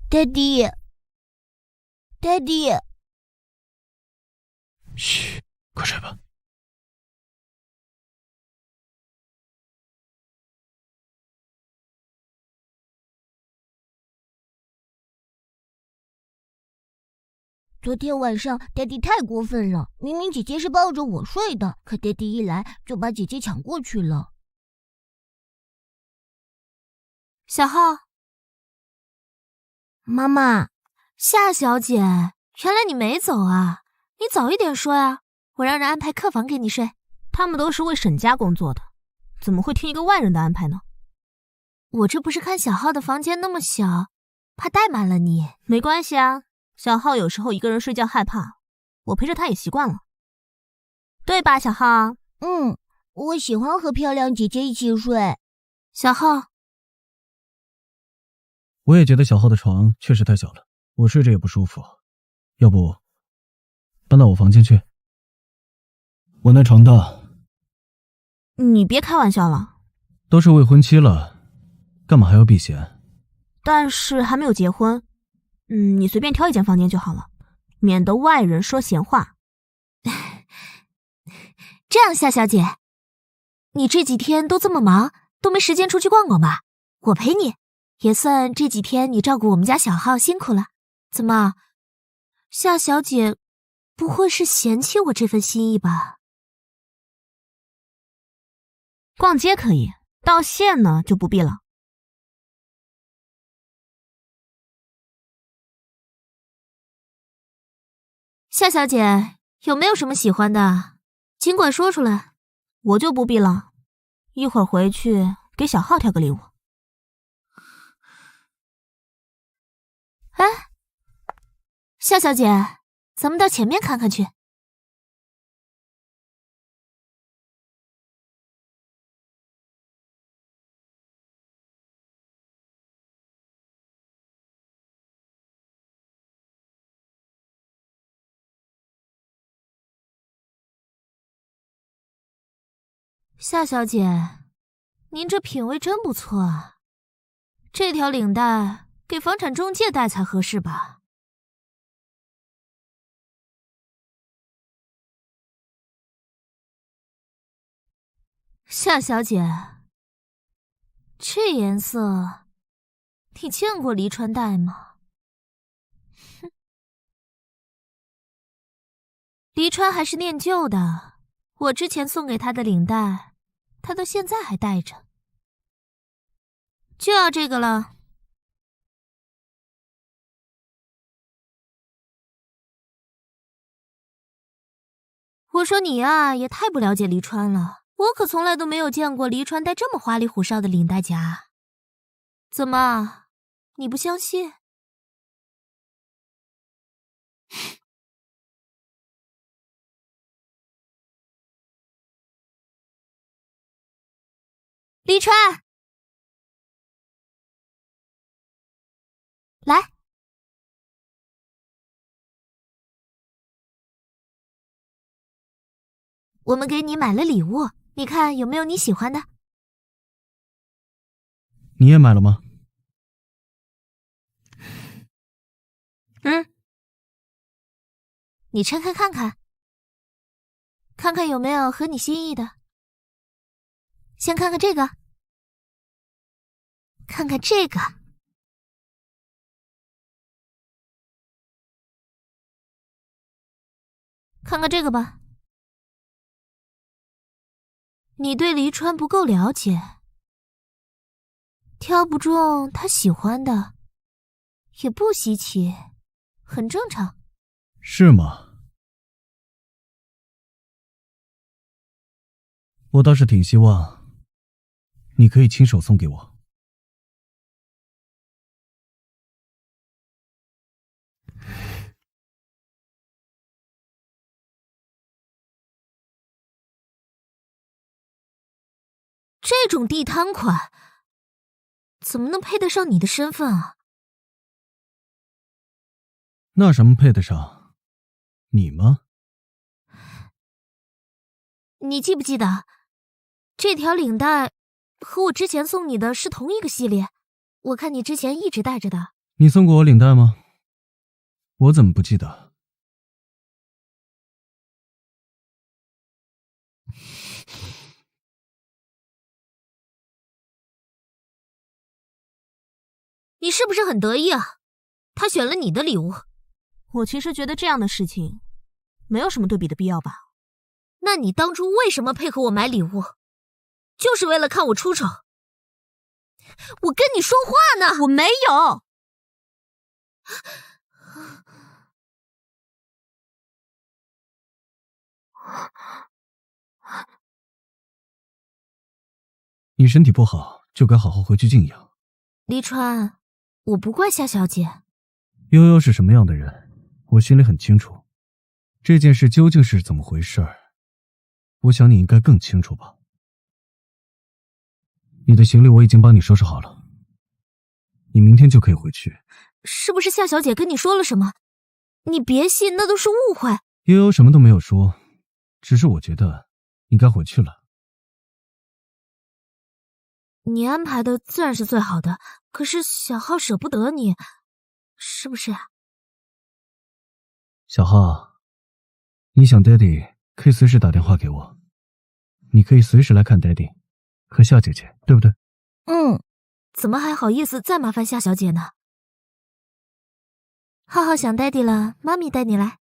Daddy， Daddy， 嘘，快睡吧。昨天晚上Daddy太过分了，明明姐姐是抱着我睡的，可Daddy一来就把姐姐抢过去了。小浩，妈妈，夏小姐，原来你没走啊？你早一点说呀，我让人安排客房给你睡。他们都是为沈家工作的，怎么会听一个外人的安排呢？我这不是看小浩的房间那么小，怕怠慢了你。没关系啊，小浩有时候一个人睡觉害怕，我陪着他也习惯了，对吧，小浩？我喜欢和漂亮姐姐一起睡。小浩，我也觉得小浩的床确实太小了，我睡着也不舒服，要不搬到我房间去？我那床大。你别开玩笑了，都是未婚妻了，干嘛还要避嫌？但是还没有结婚，你随便挑一间房间就好了，免得外人说闲话。这样，夏小姐，你这几天都这么忙，都没时间出去逛逛吧？我陪你，也算这几天你照顾我们家小浩辛苦了。怎么，夏小姐不会是嫌弃我这份心意吧？逛街可以，道谢呢就不必了。夏小姐，有没有什么喜欢的？尽管说出来。我就不必了，一会儿回去给小浩挑个礼物。哎，夏小姐，咱们到前面看看去。夏小姐，您这品味真不错啊。这条领带给房产中介戴才合适吧？夏小姐，这颜色你见过黎川戴吗？哼，黎川还是念旧的。我之前送给他的领带，他到现在还戴着。就要这个了。我说你啊，也太不了解黎川了。我可从来都没有见过黎川戴这么花里胡哨的领带夹。怎么，你不相信？黎川，来，我们给你买了礼物，你看有没有你喜欢的？你也买了吗？你拆开看看，看看有没有合你心意的。先看看这个，看看这个，看看这个吧。你对黎川不够了解，挑不中他喜欢的，也不稀奇，很正常。是吗？我倒是挺希望你可以亲手送给我。这种地摊款怎么能配得上你的身份啊？那什么配得上你吗？你记不记得这条领带和我之前送你的是同一个系列？我看你之前一直戴着的。你送过我领带吗？我怎么不记得？你是不是很得意啊？他选了你的礼物。我其实觉得这样的事情没有什么对比的必要吧。那你当初为什么配合我买礼物？就是为了看我出丑？我跟你说话呢。我没有。你身体不好，就该好好回去静养。黎川，我不怪夏小姐。悠悠是什么样的人，我心里很清楚。这件事究竟是怎么回事，我想你应该更清楚吧。你的行李我已经帮你收拾好了，你明天就可以回去。是不是夏小姐跟你说了什么？你别信，那都是误会。悠悠什么都没有说，只是我觉得你该回去了。你安排的自然是最好的，可是小浩舍不得你，是不是？小浩，你想爹地可以随时打电话给我，你可以随时来看爹地和夏姐姐，对不对？怎么还好意思再麻烦夏小姐呢？浩浩想爹地了，妈咪带你来，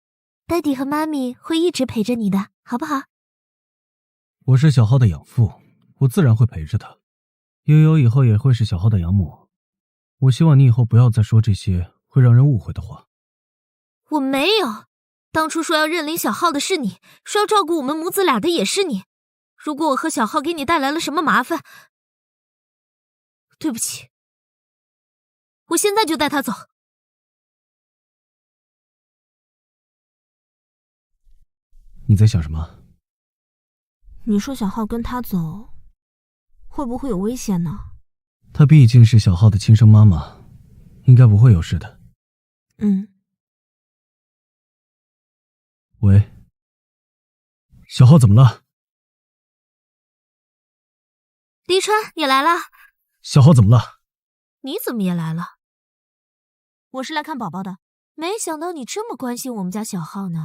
爹地和妈咪会一直陪着你的，好不好？我是小浩的养父，我自然会陪着他。悠悠以后也会是小浩的养母，我希望你以后不要再说这些会让人误会的话。我没有，当初说要认领小浩的是你，说要照顾我们母子俩的也是你。如果我和小浩给你带来了什么麻烦，对不起，我现在就带他走。你在想什么？你说小浩跟他走，会不会有危险呢？她毕竟是小浩的亲生妈妈，应该不会有事的。喂，小浩怎么了？黎川，你来了。小浩怎么了？你怎么也来了？我是来看宝宝的。没想到你这么关心我们家小浩呢。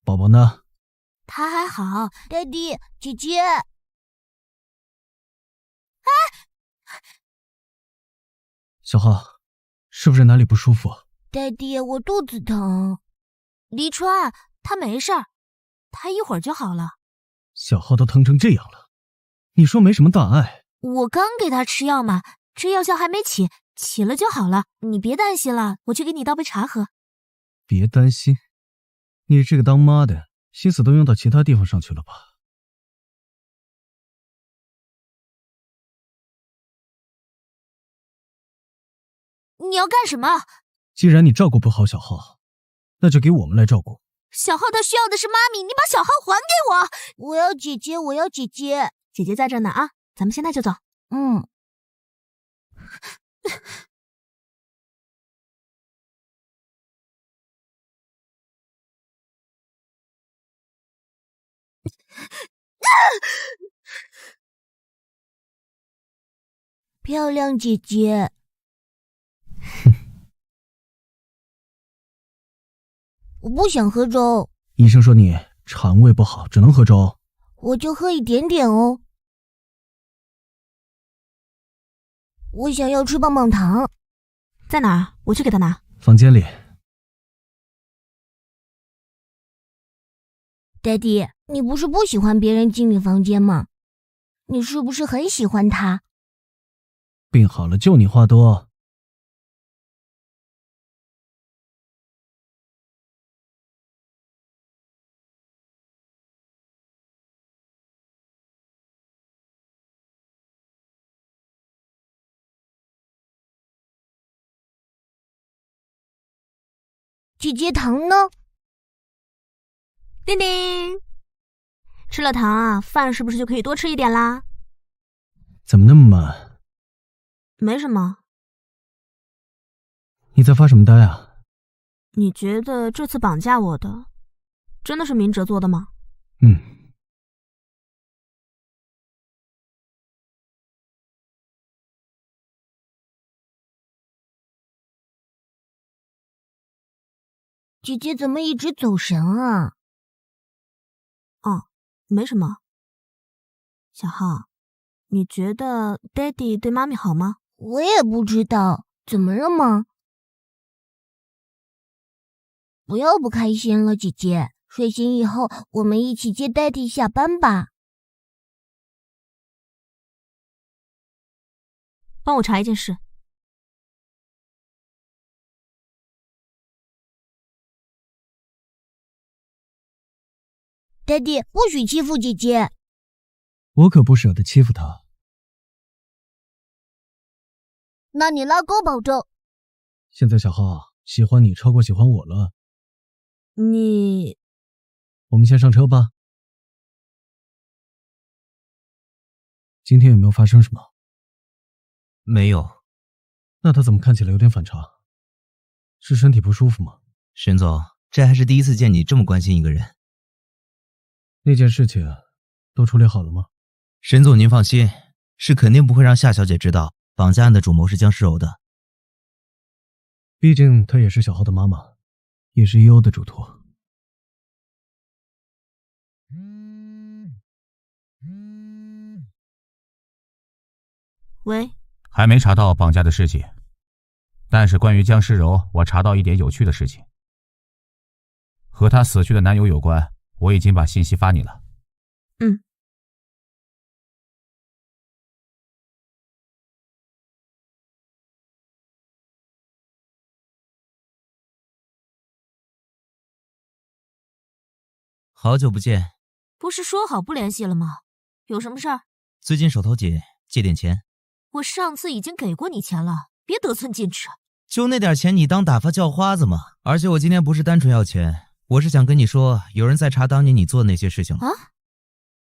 宝宝呢？他还好。爹地，姐姐。小浩，是不是哪里不舒服？爹地，我肚子疼。黎川，他没事儿，他一会儿就好了。小浩都疼成这样了，你说没什么大碍？我刚给他吃药嘛，这药效还没起，起了就好了。你别担心了，我去给你倒杯茶喝。别担心，你这个当妈的，心思都用到其他地方上去了吧？你要干什么？既然你照顾不好小浩，那就给我们来照顾。小浩他需要的是妈咪，你把小浩还给我。我要姐姐，我要姐姐。姐姐在这呢啊，咱们现在就走。漂亮姐姐。我不想喝粥。医生说你肠胃不好，只能喝粥。我就喝一点点哦。我想要吃棒棒糖。在哪儿？我去给他拿。房间里。爹地，你不是不喜欢别人进你房间吗？你是不是很喜欢他？病好了就你话多。姐姐糖呢？叮叮，吃了糖啊，饭是不是就可以多吃一点啦？怎么那么慢？没什么。你在发什么呆啊？你觉得这次绑架我的，真的是明哲做的吗？姐姐怎么一直走神啊？哦，没什么。小浩，你觉得 Daddy 对妈咪好吗？我也不知道，怎么了吗？不要不开心了，姐姐。睡醒以后，我们一起接 Daddy 下班吧。帮我查一件事。Daddy 不许欺负姐姐。我可不舍得欺负她。那你拉钩保证。现在小浩喜欢你超过喜欢我了。我们先上车吧。今天有没有发生什么？没有。那他怎么看起来有点反常？是身体不舒服吗？沈总，这还是第一次见你这么关心一个人。那件事情都处理好了吗？沈总您放心，是肯定不会让夏小姐知道绑架案的主谋是江诗柔的。毕竟她也是小浩的妈妈，也是EO的主图。喂，还没查到绑架的事情，但是关于江诗柔，我查到一点有趣的事情，和她死去的男友有关。我已经把信息发你了。好久不见。不是说好不联系了吗？有什么事儿？最近手头紧，借点钱。我上次已经给过你钱了，别得寸进尺。就那点钱，你当打发叫花子吗？而且我今天不是单纯要钱，我是想跟你说，有人在查当年你做的那些事情了。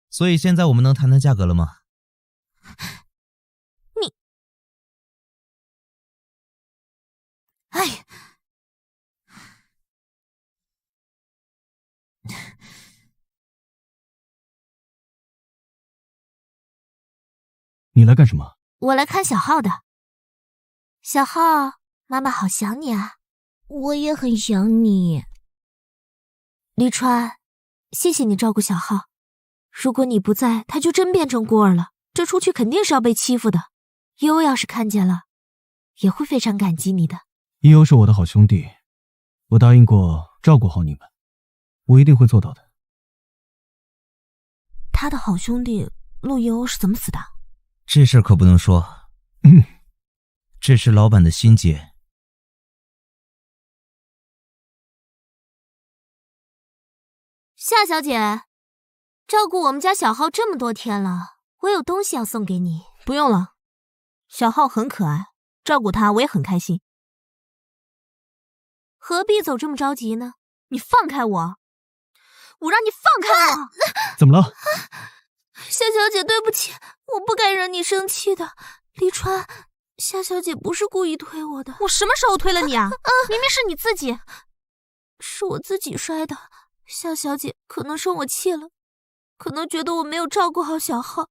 所以现在我们能谈谈价格了吗？哎，你来干什么？我来看小浩的。小浩，妈妈好想你啊。我也很想你。黎川，谢谢你照顾小浩。如果你不在，他就真变成孤儿了，这出去肯定是要被欺负的。优要是看见了，也会非常感激你的。EO是我的好兄弟，我答应过照顾好你们，我一定会做到的。他的好兄弟陆优是怎么死的？这事儿可不能说。这是老板的心结。夏小姐，照顾我们家小浩这么多天了，我有东西要送给你。不用了，小浩很可爱，照顾他我也很开心。何必走这么着急呢？你放开我！我让你放开我！怎么了？夏小姐，对不起，我不该惹你生气的。黎川，夏小姐不是故意推我的。我什么时候推了你啊？明明是你自己。是我自己摔的。夏小姐可能生我气了，可能觉得我没有照顾好小浩。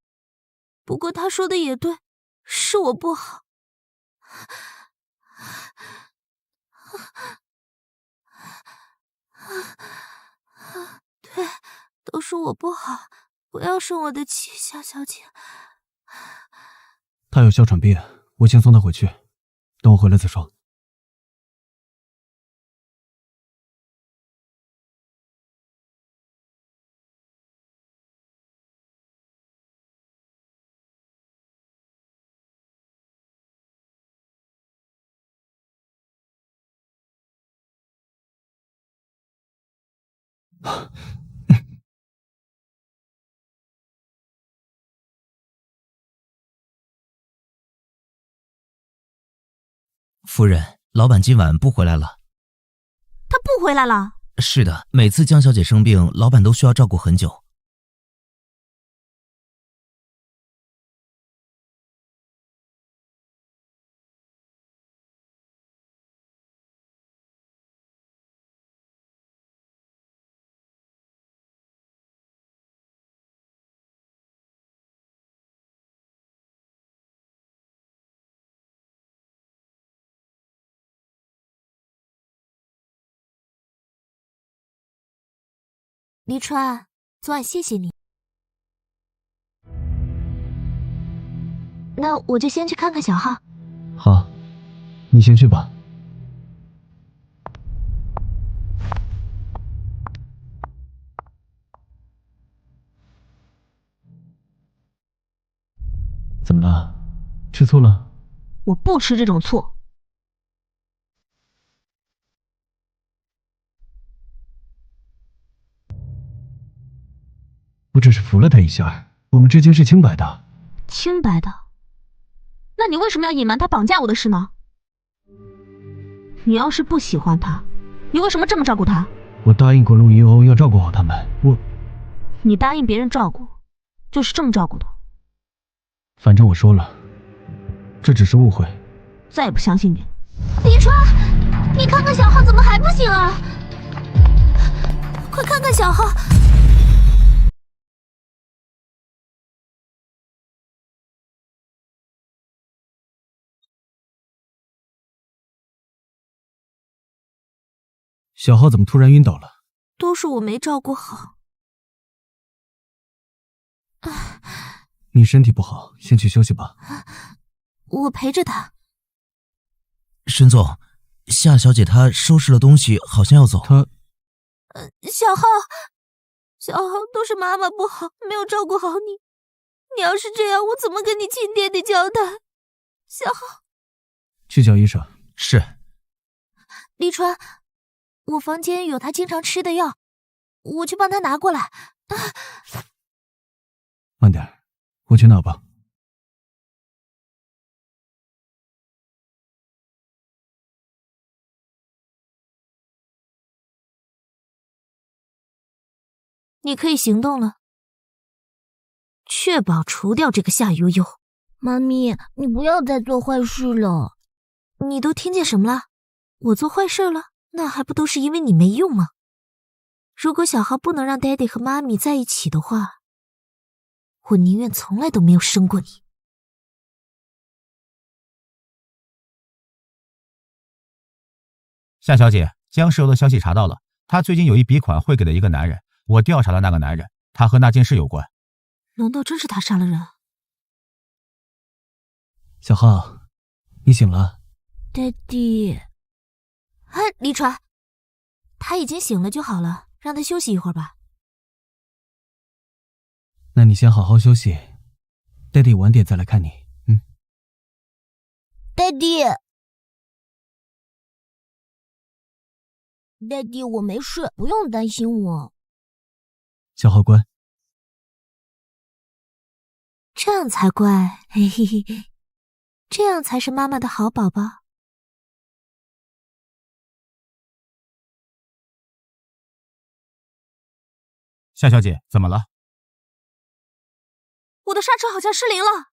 不过她说的也对，是我不好。对，都是我不好，不要生我的气，夏小姐。他有哮喘病，我先送他回去，等我回来再说。夫人，老板今晚不回来了。他不回来了？是的，每次江小姐生病，老板都需要照顾很久。黎川，昨晚谢谢你。那我就先去看看小浩。好，你先去吧。怎么了？吃醋了？我不吃这种醋。我只是扶了他一下，我们之间是清白的。清白的？那你为什么要隐瞒他绑架我的事呢？你要是不喜欢他，你为什么这么照顾他？我答应过陆一欧要照顾好他们，你答应别人照顾，就是这么照顾的。反正我说了，这只是误会。再也不相信你。黎川，你看看小浩怎么还不醒啊？快看看小浩！小浩怎么突然晕倒了？都是我没照顾好。你身体不好，先去休息吧。我陪着他。沈总，夏小姐她收拾了东西，好像要走。小浩，都是妈妈不好，没有照顾好你。你要是这样，我怎么跟你亲爹爹交代？小浩，去叫医生。是。黎川，我房间有他经常吃的药，我去帮他拿过来。慢点，我去拿吧。你可以行动了，确保除掉这个夏悠悠。妈咪，你不要再做坏事了。你都听见什么了？我做坏事了？那还不都是因为你没用吗？如果小浩不能让爹地和妈咪在一起的话，我宁愿从来都没有生过你。夏小姐，江世柔的消息查到了，他最近有一笔款汇给了一个男人，我调查了那个男人，他和那件事有关。难道真是他杀了人？小浩，你醒了？爹地。黎川，他已经醒了就好了，让他休息一会儿吧。那你先好好休息，爹地晚点再来看你。爹地，爹地，我没事，不用担心我。小浩乖，这样才乖，嘿嘿嘿，这样才是妈妈的好宝宝。夏小姐，怎么了？我的刹车好像失灵了。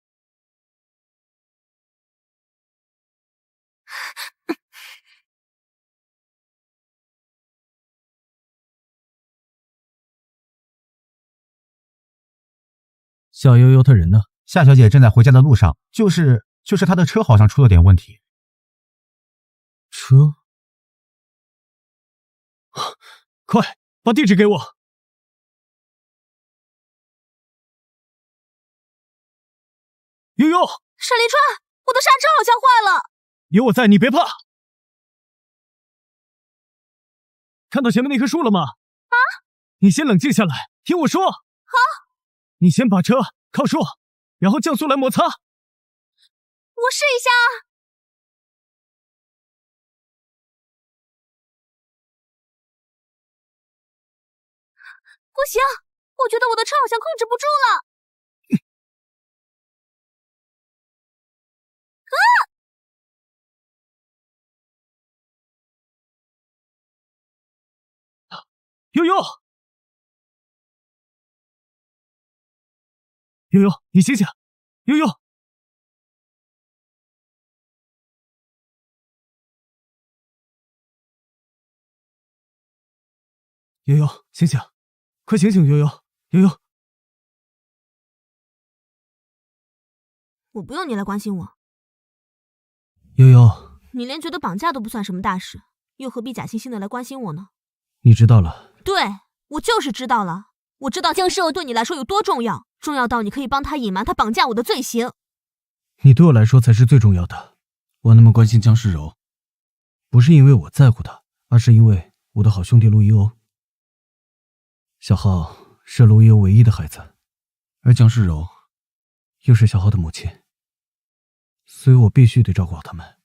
夏悠悠她人呢？夏小姐正在回家的路上，就是她的车好像出了点问题。车？快把地址给我！悠悠，沈黎川，我的刹车好像坏了。有我在，你别怕。看到前面那棵树了吗？啊！你先冷静下来，听我说。好。你先把车靠树，然后降速来摩擦。我试一下。不行，我觉得我的车好像控制不住了。悠悠，悠悠，你醒醒！悠悠，悠悠，醒醒！快醒醒，悠悠，悠悠！我不用你来关心我。悠悠，你连觉得绑架都不算什么大事，又何必假惺惺的来关心我呢？你知道了。对，我就是知道了。我知道僵尸肉对你来说有多重要，重要到你可以帮他隐瞒他绑架我的罪行。你对我来说才是最重要的。我那么关心江诗柔，不是因为我在乎他，而是因为我的好兄弟陆一欧。小浩是陆一欧唯一的孩子，而江诗柔又是小浩的母亲，所以我必须得照顾好他们。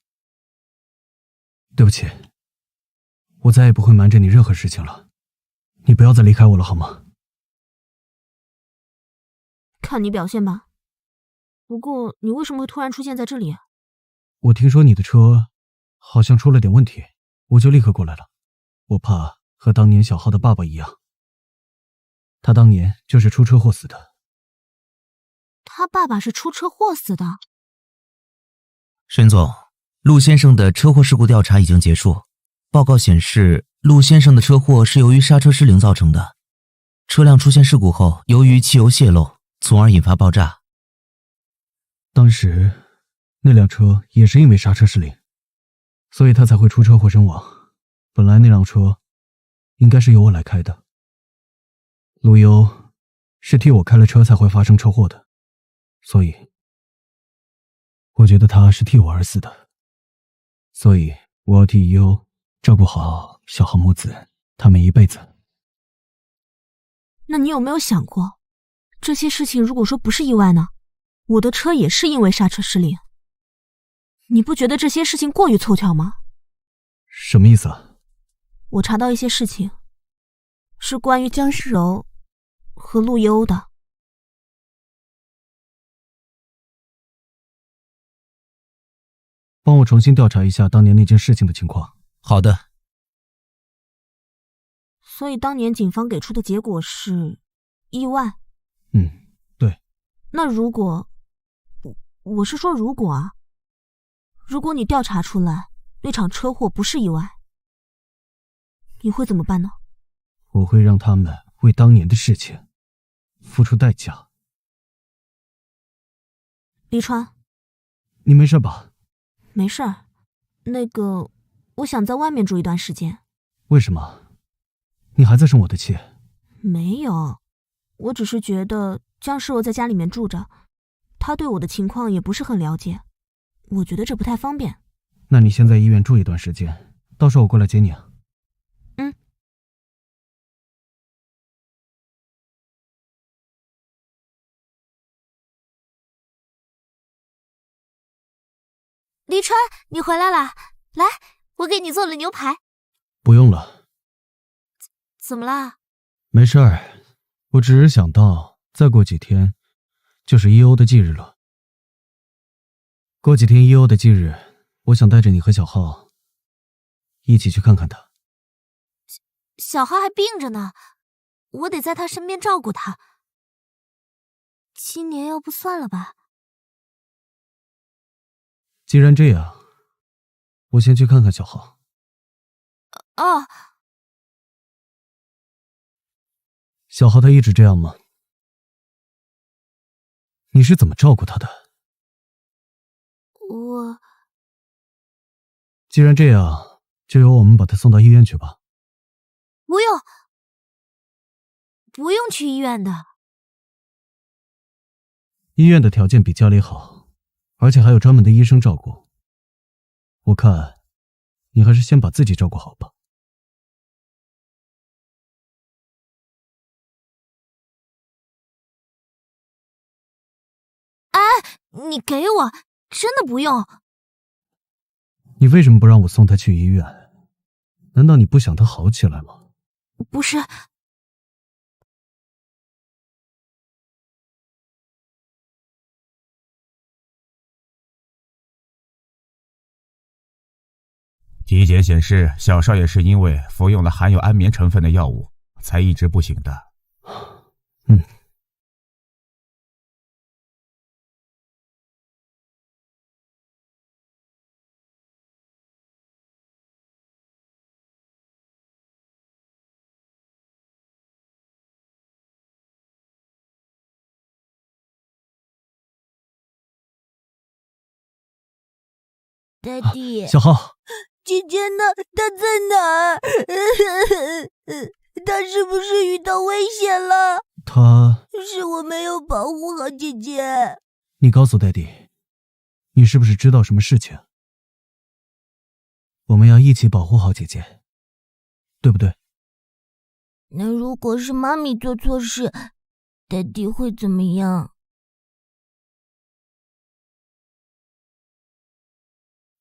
对不起，我再也不会瞒着你任何事情了。你不要再离开我了，好吗？看你表现吧。不过你为什么会突然出现在这里？我听说你的车好像出了点问题，我就立刻过来了。我怕和当年小浩的爸爸一样，他当年就是出车祸死的。他爸爸是出车祸死的？沈总，陆先生的车祸事故调查已经结束，报告显示陆先生的车祸是由于刹车失灵造成的，车辆出现事故后，由于汽油泄漏，从而引发爆炸。当时那辆车也是因为刹车失灵，所以他才会出车祸身亡。本来那辆车应该是由我来开的，陆优是替我开了车才会发生车祸的，所以我觉得他是替我而死的，所以我要替优照顾好小浩母子他们一辈子。那你有没有想过，这些事情如果说不是意外呢？我的车也是因为刹车失灵，你不觉得这些事情过于凑巧吗？什么意思啊？我查到一些事情，是关于江诗柔和陆优的。帮我重新调查一下当年那件事情的情况。好的。所以当年警方给出的结果是意外？对。那如果，我是说如果啊，如果你调查出来那场车祸不是意外，你会怎么办呢？我会让他们为当年的事情付出代价。黎川，你没事吧？没事儿。那个，我想在外面住一段时间。为什么？你还在生我的气？没有，我只是觉得江诗柔在家里面住着，他对我的情况也不是很了解，我觉得这不太方便。那你先在医院住一段时间，到时候我过来接你啊。黎川，你回来了，来，我给你做了牛排。不用了。怎么啦？没事儿，我只是想到再过几天就是1欧的忌日了。过几天1欧的忌日，我想带着你和小浩一起去看看他。小浩还病着呢，我得在他身边照顾他。今年要不算了吧？既然这样，我先去看看小浩。哦。小浩他一直这样吗？你是怎么照顾他的？既然这样，就由我们把他送到医院去吧。不用去医院的。医院的条件比家里好，而且还有专门的医生照顾。我看你还是先把自己照顾好吧。你给我，真的不用。你为什么不让我送他去医院？难道你不想他好起来吗？不是，体检显示，小少爷是因为服用了含有安眠成分的药物，才一直不醒的。爹地，小浩，姐姐呢？她在哪儿？她是不是遇到危险了？他是我没有保护好姐姐。你告诉爹地，你是不是知道什么事情？我们要一起保护好姐姐，对不对？那如果是妈咪做错事，爹地会怎么样？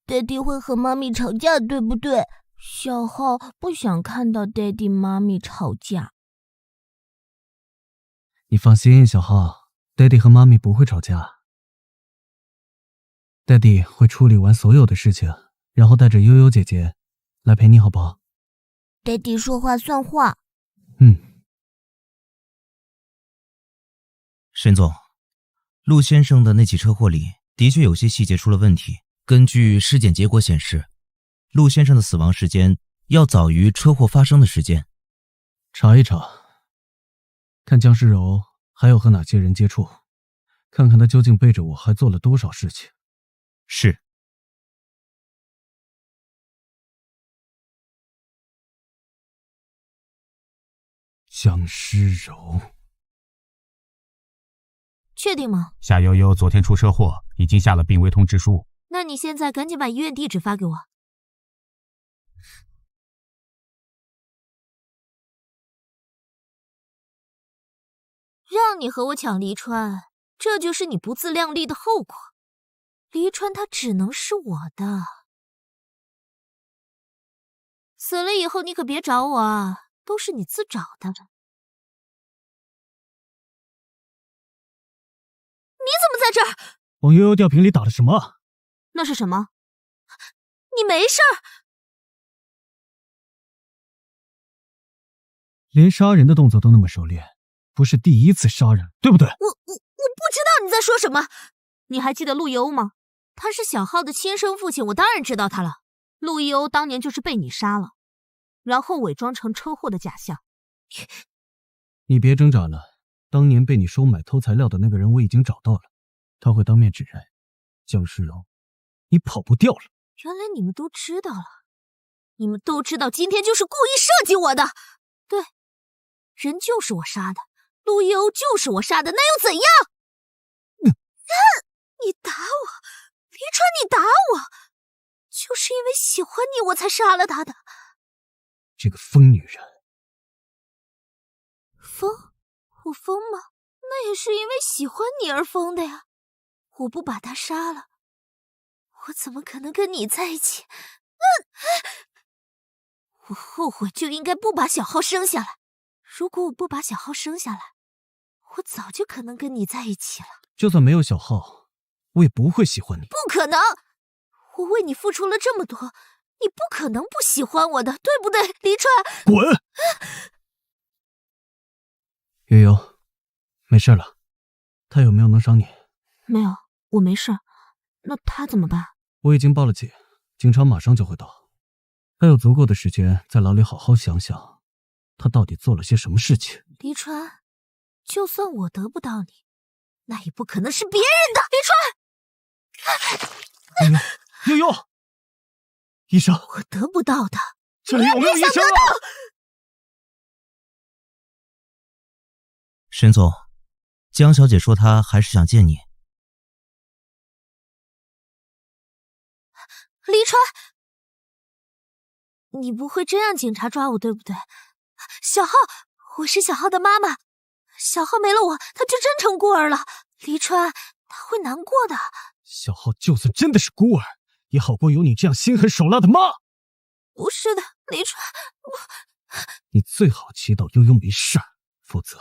爹地会和妈咪吵架，对不对？小浩不想看到爹地妈咪吵架。你放心，小浩，爹地和妈咪不会吵架。爹地会处理完所有的事情，然后带着悠悠姐姐来陪你，好不好？爹地说话算话。沈总，陆先生的那起车祸里的确有些细节出了问题。根据尸检结果显示，陆先生的死亡时间要早于车祸发生的时间。查一查，看江诗柔还有和哪些人接触，看看他究竟背着我还做了多少事情。是。江诗柔，确定吗？夏悠悠昨天出车祸，已经下了病危通知书。那你现在赶紧把医院地址发给我。让你和我抢黎川，这就是你不自量力的后果。黎川他只能是我的，死了以后你可别找我啊，都是你自找的。你怎么在这儿？往悠悠吊瓶里打了什么？那是什么？你没事儿？连杀人的动作都那么熟练，不是第一次杀人，对不对？我不知道你在说什么。你还记得陆一欧吗？他是小浩的亲生父亲，我当然知道他了。陆一欧当年就是被你杀了，然后伪装成车祸的假象。你别挣扎了，当年被你收买偷材料的那个人我已经找到了，他会当面指认。江诗柔，你跑不掉了。原来你们都知道了，你们都知道今天就是故意设计我的。对，人就是我杀的，陆一欧就是我杀的，那又怎样？你打我，黎川，你打我，就是因为喜欢你我才杀了他的。这个疯女人。疯？我疯吗？那也是因为喜欢你而疯的呀。我不把他杀了，我怎么可能跟你在一起？我后悔就应该不把小浩生下来。如果我不把小浩生下来，我早就可能跟你在一起了。就算没有小浩，我也不会喜欢你。不可能！我为你付出了这么多，你不可能不喜欢我的，对不对，黎川？滚！悠悠，没事了。他有没有能伤你？没有，我没事。那他怎么办？我已经报了警，警察马上就会到。还有足够的时间在牢里好好想想，他到底做了些什么事情。黎川，就算我得不到你，那也不可能是别人的。黎川，悠悠，医生，我得不到的，这里有没有医生啊？沈总，江小姐说她还是想见你。黎川，你不会真让警察抓我对不对？小浩，我是小浩的妈妈，小浩没了我，他就真成孤儿了。黎川，他会难过的。小浩就算真的是孤儿，也好过有你这样心狠手辣的妈。不是的，黎川，你最好祈祷悠悠没事，否则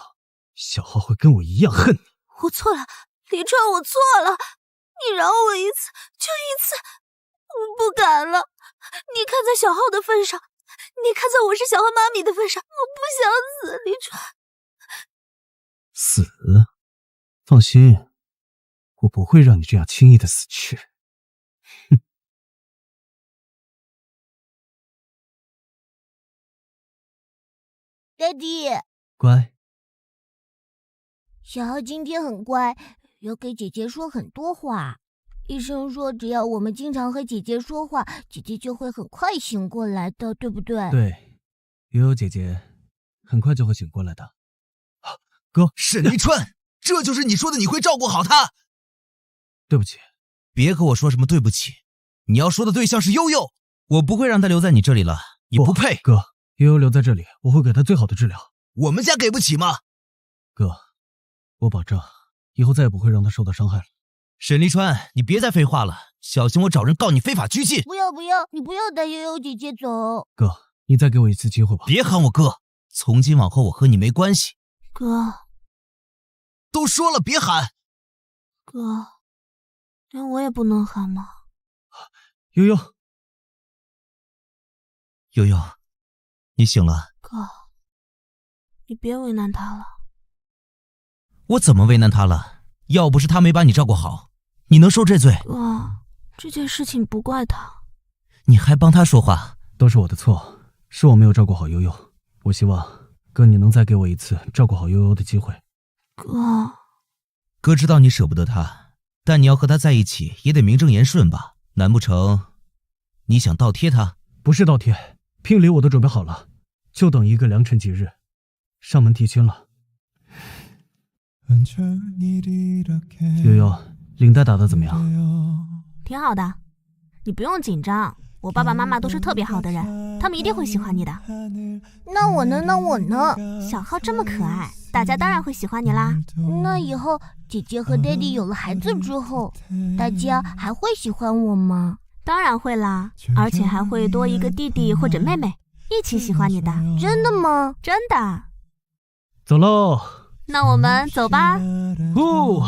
小浩会跟我一样恨你。我错了，黎川，我错了，你饶我一次，就一次，不敢了。你看在小浩的份上，你看在我是小浩妈咪的份上，我不想死，李川。死？放心，我不会让你这样轻易的死去。哼。爹地，乖。小浩今天很乖，要给姐姐说很多话。医生说，只要我们经常和姐姐说话，姐姐就会很快醒过来的，对不对？对，悠悠姐姐很快就会醒过来的。啊，哥，沈离川，这就是你说的你会照顾好她？对不起。别和我说什么对不起，你要说的对象是悠悠，我不会让她留在你这里了，你不配。哥，悠悠留在这里，我会给她最好的治疗。我们家给不起吗？哥，我保证以后再也不会让她受到伤害了。沈离川，你别再废话了，小心我找人告你非法拘禁。不要，你不要带悠悠姐姐走。哥，你再给我一次机会吧。别喊我哥，从今往后我和你没关系。哥，都说了别喊。哥，连我也不能喊吗？悠悠，悠悠，你醒了。哥，你别为难他了。我怎么为难他了？要不是他没把你照顾好，你能受这罪？哥，这件事情不怪他。你还帮他说话？都是我的错，是我没有照顾好悠悠。我希望哥你能再给我一次照顾好悠悠的机会。哥知道你舍不得他，但你要和他在一起也得名正言顺吧？难不成你想倒贴他？不是倒贴，聘礼我都准备好了，就等一个良辰吉日上门提亲了。悠悠，领带打得怎么样？挺好的，你不用紧张，我爸爸妈妈都是特别好的人，他们一定会喜欢你的。那我呢？小浩这么可爱，大家当然会喜欢你啦。那以后姐姐和爹地有了孩子之后，大家还会喜欢我吗？当然会啦，而且还会多一个弟弟或者妹妹一起喜欢你的。真的吗？真的。走喽。那我们走吧。呼